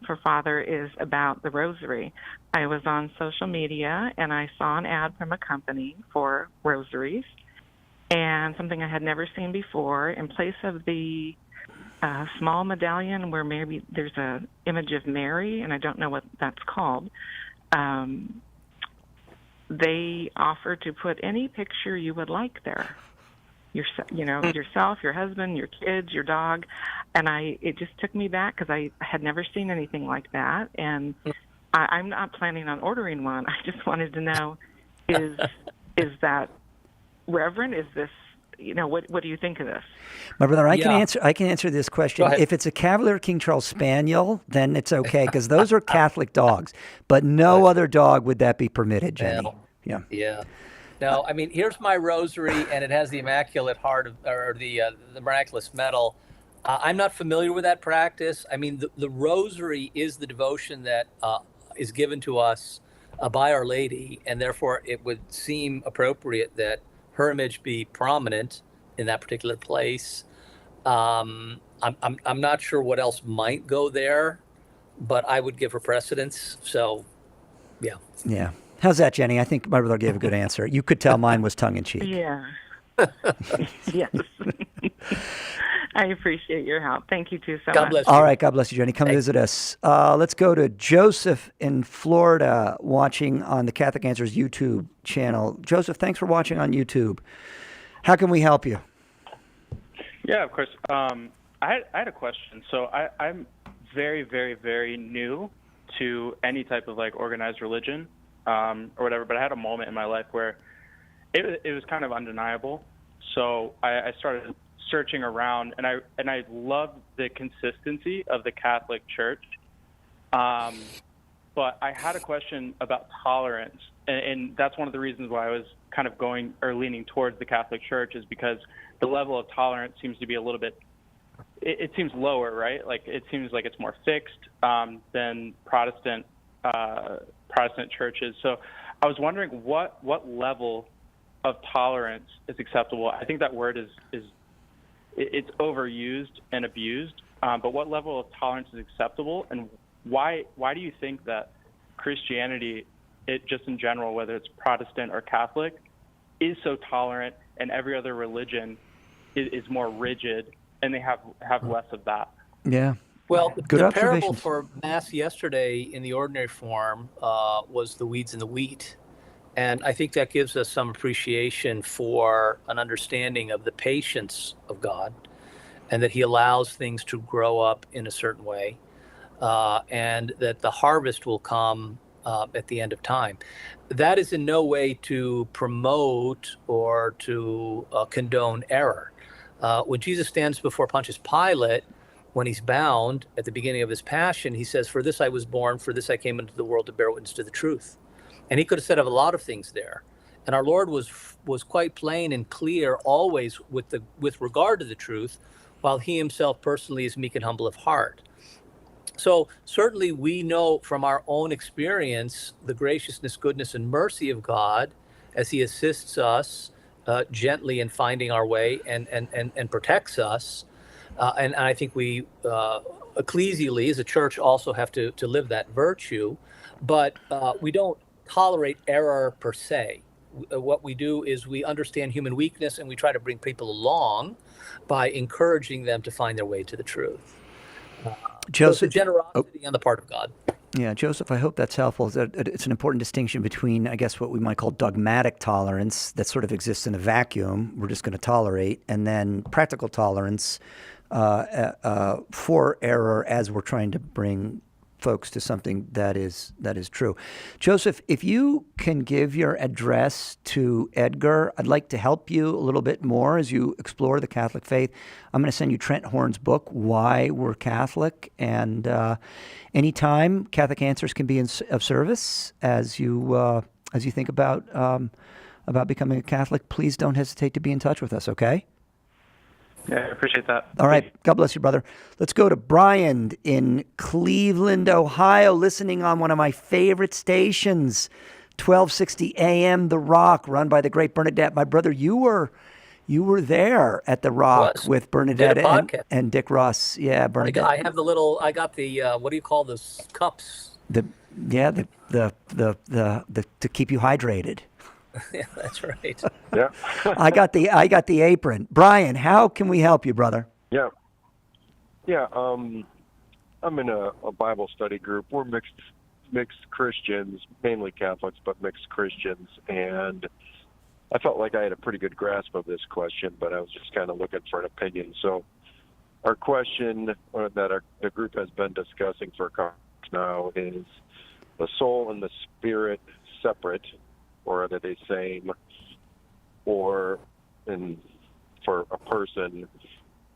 for Father is about the rosary. I was on social media and I saw an ad from a company for rosaries, and something I had never seen before. In place of the small medallion where maybe there's a image of Mary, and I don't know what that's called, they offer to put any picture you would like there. Yourself, your husband, your kids, your dog, and it just took me back because I had never seen anything like that, and I'm not planning on ordering one. I just wanted to know, is that reverent? Is this, what do you think of this? My brother, I can answer this question. Go ahead. If it's a Cavalier King Charles Spaniel, then it's okay because those are Catholic dogs, but no other dog would that be permitted, Jenny. Yeah. No, I mean, here's my rosary, and it has the Immaculate Heart or the miraculous medal. I'm not familiar with that practice. I mean, the rosary is the devotion that is given to us by Our Lady, and therefore it would seem appropriate that her image be prominent in that particular place. I'm not sure what else might go there, but I would give her precedence. So, yeah. Yeah. How's that, Jenny? I think my brother gave a good answer. You could tell mine was tongue-in-cheek. Yeah. Yes. I appreciate your help. Thank you, too, so much. God bless you. All right. God bless you, Jenny. Come visit us. Let's go to Joseph in Florida watching on the Catholic Answers YouTube channel. Joseph, thanks for watching on YouTube. How can we help you? Yeah, of course. I had a question. So I'm very, very, very new to any type of organized religion or whatever, but I had a moment in my life where it was kind of undeniable. So I started searching around, and I loved the consistency of the Catholic Church. But I had a question about tolerance, and that's one of the reasons why I was kind of leaning towards the Catholic Church, is because the level of tolerance seems to be a little bit, it seems lower, right? Like it seems like it's more fixed than Protestant churches. So I was wondering what level of tolerance is acceptable. I think that word is it's overused and abused, but what level of tolerance is acceptable, and why do you think that Christianity, just in general, whether it's Protestant or Catholic, is so tolerant, and every other religion is more rigid, and they have less of that? Yeah. Well, Good the parable observations. for Mass yesterday in the ordinary form was the weeds and the wheat. And I think that gives us some appreciation for an understanding of the patience of God, and that he allows things to grow up in a certain way, and that the harvest will come at the end of time. That is in no way to promote or to condone error. When Jesus stands before Pontius Pilate, when he's bound at the beginning of his passion, he says, "For this I was born, for this I came into the world to bear witness to the truth." And he could have said of a lot of things there. And our Lord was quite plain and clear always with regard to the truth, while he himself personally is meek and humble of heart. So certainly we know from our own experience the graciousness, goodness, and mercy of God as he assists us gently in finding our way and protects us. And I think we ecclesially as a church also have to live that virtue, but we don't tolerate error per se. What we do is we understand human weakness, and we try to bring people along by encouraging them to find their way to the truth. Joseph, so it's a generosity on the part of God. Yeah, Joseph, I hope that's helpful. It's an important distinction between, I guess, what we might call dogmatic tolerance that sort of exists in a vacuum, we're just going to tolerate, and then practical tolerance for error as we're trying to bring folks to something that is true. Joseph, if you can give your address to Edgar, I'd like to help you a little bit more as you explore the Catholic faith. I'm going to send you Trent Horn's book, Why We're Catholic, and anytime Catholic Answers can be of service as you think about becoming a Catholic, please don't hesitate to be in touch with us, okay? Yeah, I appreciate that. All right. God bless you, brother. Let's go to Brian in Cleveland, Ohio, listening on one of my favorite stations, 1260 AM, The Rock, run by the great Bernadette. My brother, you were there at The Rock with Bernadette and Dick Ross. Yeah, Bernadette. I have I got the, what do you call those cups? The to keep you hydrated. Yeah, that's right. Yeah. I got the apron. Brian, how can we help you, brother? Yeah. I'm in a Bible study group. We're mixed Christians, mainly Catholics, but mixed Christians, and I felt like I had a pretty good grasp of this question, but I was just kind of looking for an opinion. So, our question that the group has been discussing for a couple weeks now is: the soul and the spirit separate, or are they the same? For a person,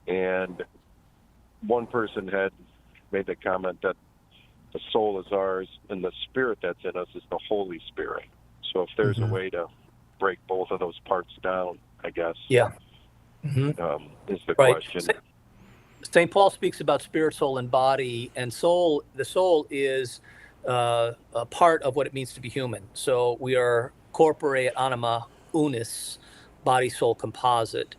and one person had made the comment that the soul is ours and the spirit that's in us is the Holy Spirit. So if there's a way to break both of those parts down, I guess. Yeah. Is the Right. question. St. Paul speaks about spirit, soul, and body, and soul. The soul is a part of what it means to be human. So we are corpore et anima unis, body, soul, composite.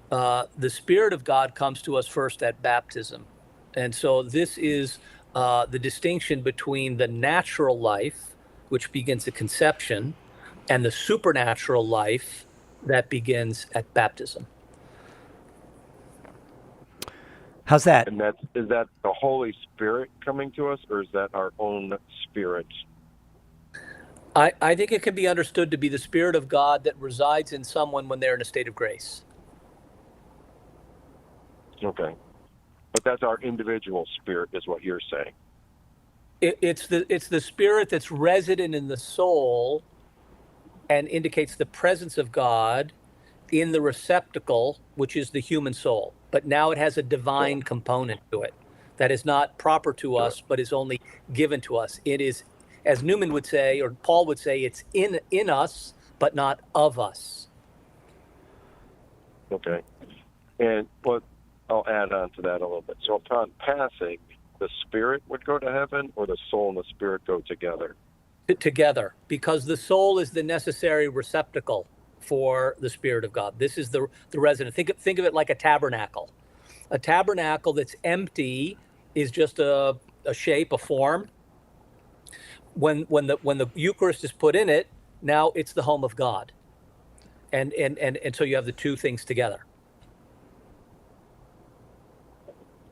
The Spirit of God comes to us first at baptism. And so this is the distinction between the natural life, which begins at conception, and the supernatural life that begins at baptism. How's that? And is that the Holy Spirit coming to us, or is that our own spirit? I think it can be understood to be the Spirit of God that resides in someone when they're in a state of grace. Okay. But that's our individual spirit, is what you're saying. It's the spirit that's resident in the soul and indicates the presence of God in the receptacle, which is the human soul. But now it has a divine component to it that is not proper to us, but is only given to us. It is, as Newman would say, or Paul would say, it's in us, but not of us. Okay. And I'll add on to that a little bit. So upon passing, the spirit would go to heaven, or the soul and the spirit go together? Together, because the soul is the necessary receptacle for the Spirit of God. This is the resident. Think of it like a tabernacle. A tabernacle that's empty is just a shape, a form. When the Eucharist is put in it, now it's the home of God. And so you have the two things together.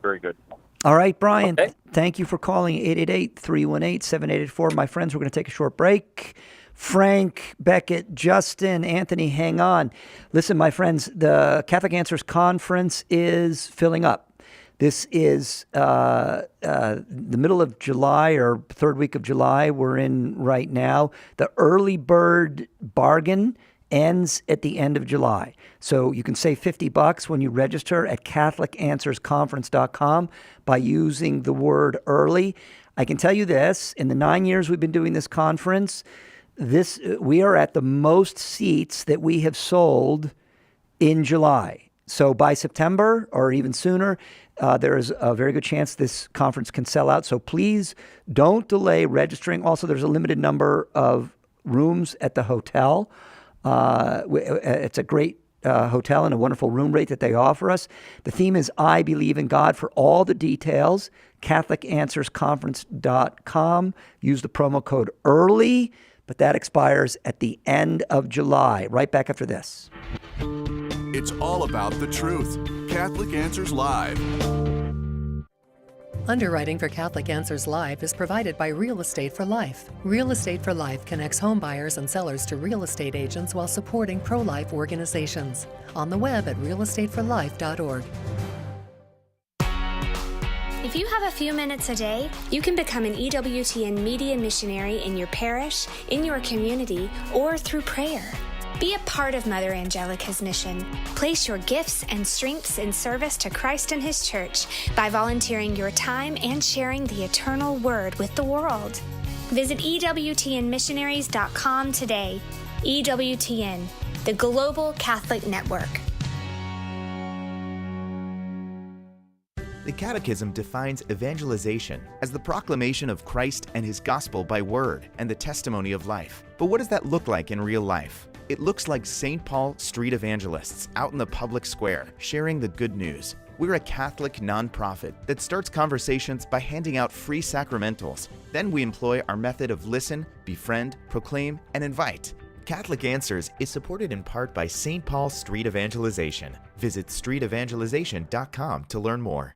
Very good. All right, Brian, Okay. Thank you for calling 888-318-7884. My friends, we're going to take a short break. Frank, Beckett, Justin, Anthony, hang on. Listen, my friends, the Catholic Answers Conference is filling up. This is the middle of July, or third week of July we're in right now. The early bird bargain ends at the end of July. So you can save $50 when you register at CatholicAnswersConference.com by using the word early. I can tell you this, in the 9 years we've been doing this conference, we are at the most seats that we have sold in July. So by September or even sooner, there is a very good chance this conference can sell out. So please don't delay registering. Also, there's a limited number of rooms at the hotel. It's a great hotel and a wonderful room rate that they offer us. The theme is I Believe in God. For all the details, CatholicAnswersConference.com. Use the promo code EARLY, but that expires at the end of July. Right back after this. It's all about the truth. Catholic Answers Live. Underwriting for Catholic Answers Live is provided by Real Estate for Life. Real Estate for Life connects home buyers and sellers to real estate agents while supporting pro-life organizations. On the web at realestateforlife.org. If you have a few minutes a day, you can become an EWTN media missionary in your parish, in your community, or through prayer. Be a part of Mother Angelica's mission. Place your gifts and strengths in service to Christ and His church by volunteering your time and sharing the eternal word with the world. Visit EWTNmissionaries.com today. EWTN, the Global Catholic Network. The Catechism defines evangelization as the proclamation of Christ and His gospel by word and the testimony of life. But what does that look like in real life? It looks like St. Paul Street Evangelists out in the public square, sharing the good news. We're a Catholic nonprofit that starts conversations by handing out free sacramentals. Then we employ our method of listen, befriend, proclaim, and invite. Catholic Answers is supported in part by St. Paul Street Evangelization. Visit streetevangelization.com to learn more.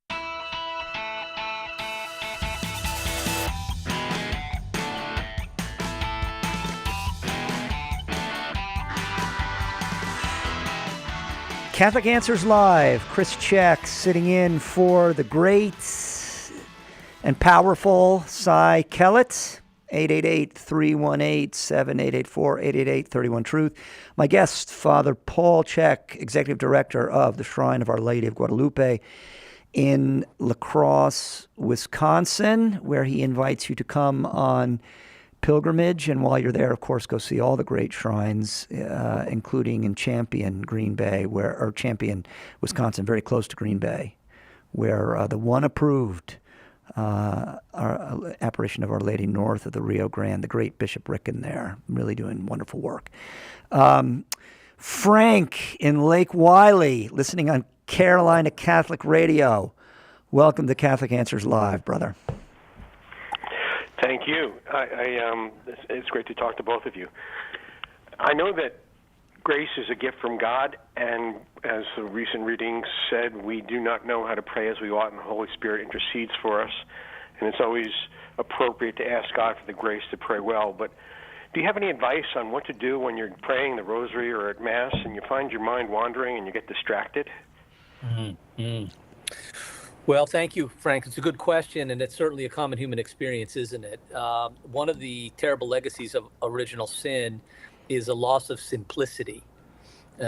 Catholic Answers Live. Chris Check sitting in for the great and powerful Cy Kellett. 888-318-7884, 888-31-TRUTH. My guest, Father Paul Check, Executive Director of the Shrine of Our Lady of Guadalupe in La Crosse, Wisconsin, where he invites you to come on pilgrimage, and while you're there, of course, go see all the great shrines, including in Champion, Champion, Wisconsin, very close to Green Bay, where the one approved our apparition of Our Lady north of the Rio Grande, the great Bishop Ricken there, really doing wonderful work. Frank in Lake Wylie, listening on Carolina Catholic Radio. Welcome to Catholic Answers Live, brother. Thank you. It's great to talk to both of you. I know that grace is a gift from God, and as the recent reading said, we do not know how to pray as we ought, and the Holy Spirit intercedes for us. And it's always appropriate to ask God for the grace to pray well. But do you have any advice on what to do when you're praying the rosary or at Mass and you find your mind wandering and you get distracted? Mm-hmm. Well, thank you, Frank. It's a good question, and it's certainly a common human experience, isn't it? One of the terrible legacies of original sin is a loss of simplicity.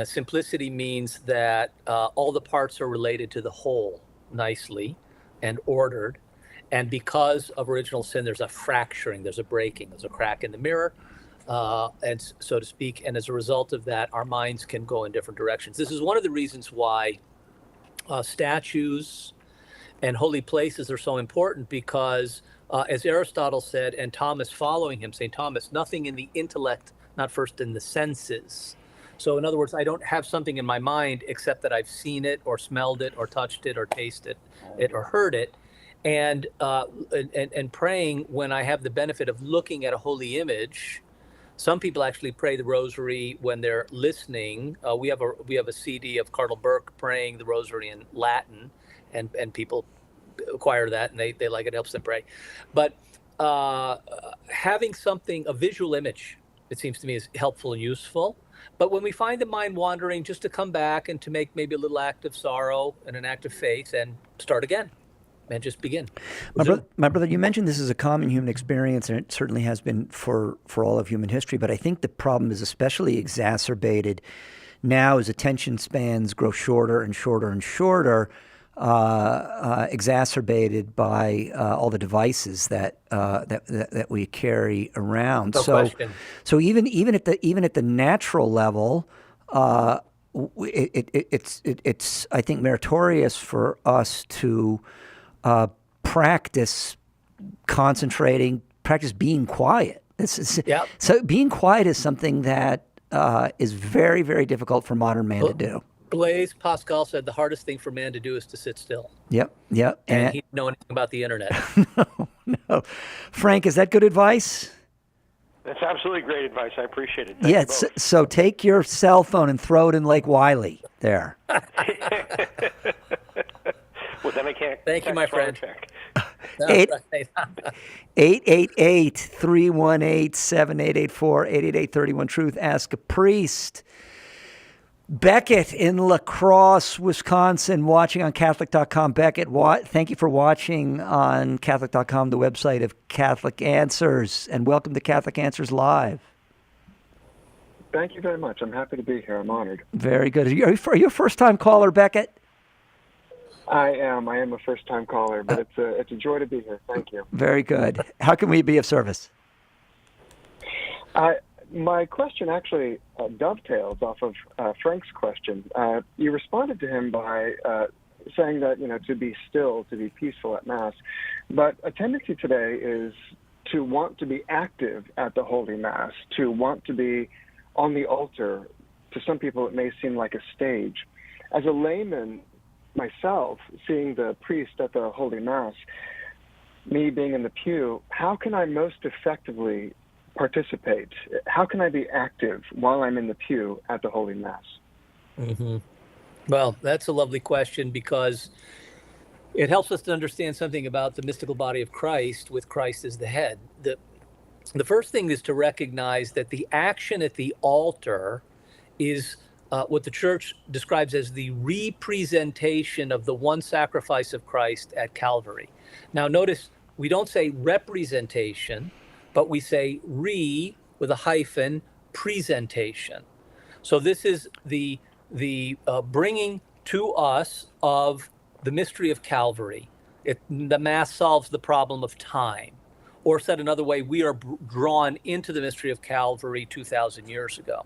Simplicity means that all the parts are related to the whole nicely and ordered. And because of original sin, there's a fracturing, there's a breaking, there's a crack in the mirror, and so to speak. And as a result of that, our minds can go in different directions. This is one of the reasons why statues and holy places are so important, because as Aristotle said, and Thomas following him, St. Thomas, nothing in the intellect, not first in the senses. So in other words, I don't have something in my mind except that I've seen it or smelled it or touched it or tasted it or heard it. And praying when I have the benefit of looking at a holy image. Some people actually pray the rosary when they're listening. We have a CD of Cardinal Burke praying the rosary in Latin, and people acquire that, and they like it, helps them pray. But having a visual image, it seems to me, is helpful and useful. But when we find the mind wandering, just to come back and to make maybe a little act of sorrow and an act of faith and start again and just begin. My brother, you mentioned this is a common human experience, and it certainly has been for all of human history, but I think the problem is especially exacerbated now as attention spans grow shorter and shorter and shorter, exacerbated by all the devices that we carry around. No question. So even at the natural level, it's I think meritorious for us to practice concentrating, practice being quiet. So being quiet is something that is very, very difficult for modern man to do. Blaise Pascal said the hardest thing for man to do is to sit still. Yep. And he didn't know anything about the internet. No. Frank, is that good advice? That's absolutely great advice. I appreciate it. Yes. So take your cell phone and throw it in Lake Wylie there. Well, then I can't. Thank you, my friend. 888-318-7884, 888-31-TRUTH. Ask a priest. Beckett in La Crosse, Wisconsin, watching on Catholic.com. Beckett, thank you for watching on Catholic.com, the website of Catholic Answers, and welcome to Catholic Answers Live. Thank you very much. I'm happy to be here. I'm honored. Very good. Are you a first-time caller, Beckett? I am a first-time caller, but it's a joy to be here. Thank you. Very good. How can we be of service? My question actually dovetails off of Frank's question. You responded to him by saying that, to be still, to be peaceful at Mass. But a tendency today is to want to be active at the Holy Mass, to want to be on the altar. To some people, it may seem like a stage. As a layman myself, seeing the priest at the Holy Mass, me being in the pew, how can I most effectively participate? How can I be active while I'm in the pew at the Holy Mass? Mm-hmm. Well, that's a lovely question because it helps us to understand something about the mystical body of Christ with Christ as the head. The first thing is to recognize that the action at the altar is what the Church describes as the representation of the one sacrifice of Christ at Calvary. Now, notice we don't say representation, but we say with a hyphen, presentation. So this is the bringing to us of the mystery of Calvary. The Mass solves the problem of time. Or said another way, we are drawn into the mystery of Calvary 2,000 years ago.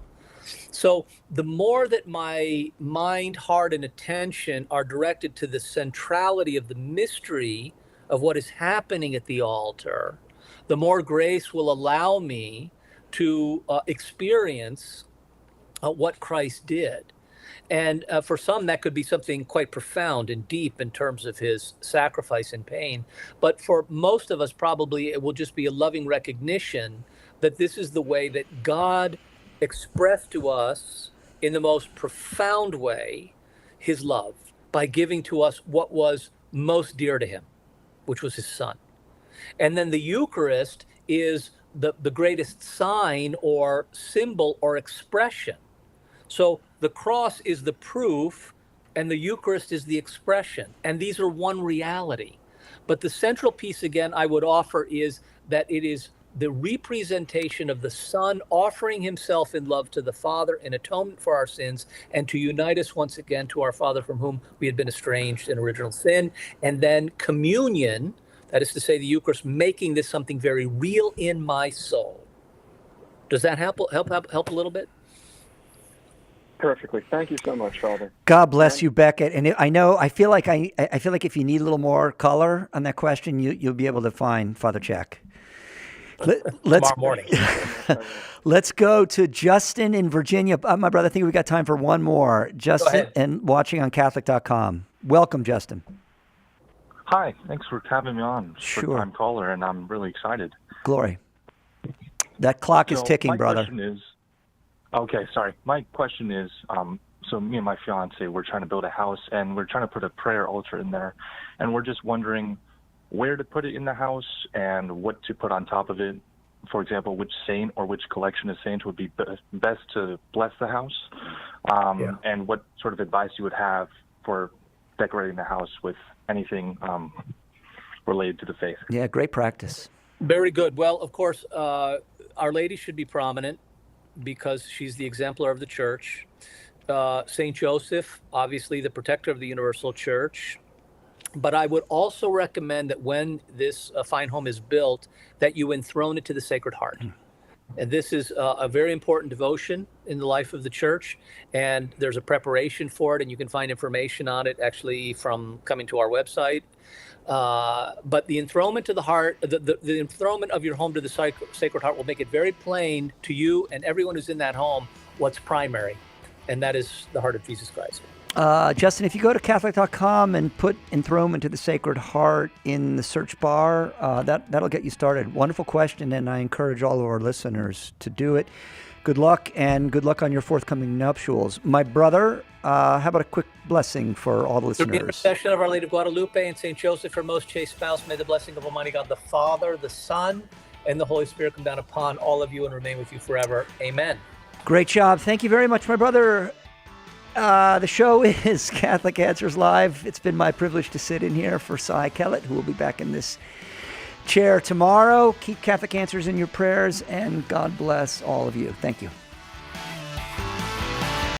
So the more that my mind, heart, and attention are directed to the centrality of the mystery of what is happening at the altar, the more grace will allow me to experience what Christ did. And for some, that could be something quite profound and deep in terms of his sacrifice and pain. But for most of us, probably it will just be a loving recognition that this is the way that God expressed to us in the most profound way his love by giving to us what was most dear to him, which was his Son. And then the Eucharist is the greatest sign or symbol or expression. So the cross is the proof and the Eucharist is the expression. And these are one reality. But the central piece, again, I would offer is that it is the representation of the Son offering himself in love to the Father in atonement for our sins and to unite us once again to our Father from whom we had been estranged in original sin. And then communion, that is to say the Eucharist, making this something very real in my soul. Does that help a little bit? Perfectly. Thank you so much, Father. God bless you, Beckett. And I feel like if you need a little more color on that question, you'll be able to find Father Check. Tomorrow morning. Let's go to Justin in Virginia. My brother, I think we've got time for one more. Justin, and watching on Catholic.com. Welcome, Justin. Hi, thanks for having me on. Sure. First-time caller, and I'm really excited. Glory. That clock is ticking, brother. My question is, so me and my fiance, we're trying to build a house, and we're trying to put a prayer altar in there, and we're just wondering where to put it in the house and what to put on top of it. For example, which saint or which collection of saints would be best to bless the house, and what sort of advice you would have for decorating the house with anything related to the faith. Yeah, great practice. Very good. Well, of course, Our Lady should be prominent because she's the exemplar of the Church. St. Joseph, obviously the protector of the Universal Church. But I would also recommend that when this fine home is built, that you enthrone it to the Sacred Heart. And this is a very important devotion in the life of the Church. And there's a preparation for it, and you can find information on it actually from coming to our website. But the enthronement to the heart, the enthronement of your home to the Sacred Heart will make it very plain to you and everyone who's in that home what's primary, and that is the heart of Jesus Christ. Justin, if you go to Catholic.com and put enthronement to the Sacred Heart in the search bar, that'll get you started. Wonderful question, and I encourage all of our listeners to do it. Good luck, and good luck on your forthcoming nuptials. My brother, how about a quick blessing for all the listeners? Through the intercession of Our Lady of Guadalupe and St. Joseph, her most chaste spouse, may the blessing of Almighty God, the Father, the Son, and the Holy Spirit come down upon all of you and remain with you forever. Amen. Great job. Thank you very much, my brother. The show is Catholic Answers Live. It's been my privilege to sit in here for Cy Kellett, who will be back in this chair tomorrow. Keep Catholic Answers in your prayers, and God bless all of you. Thank you.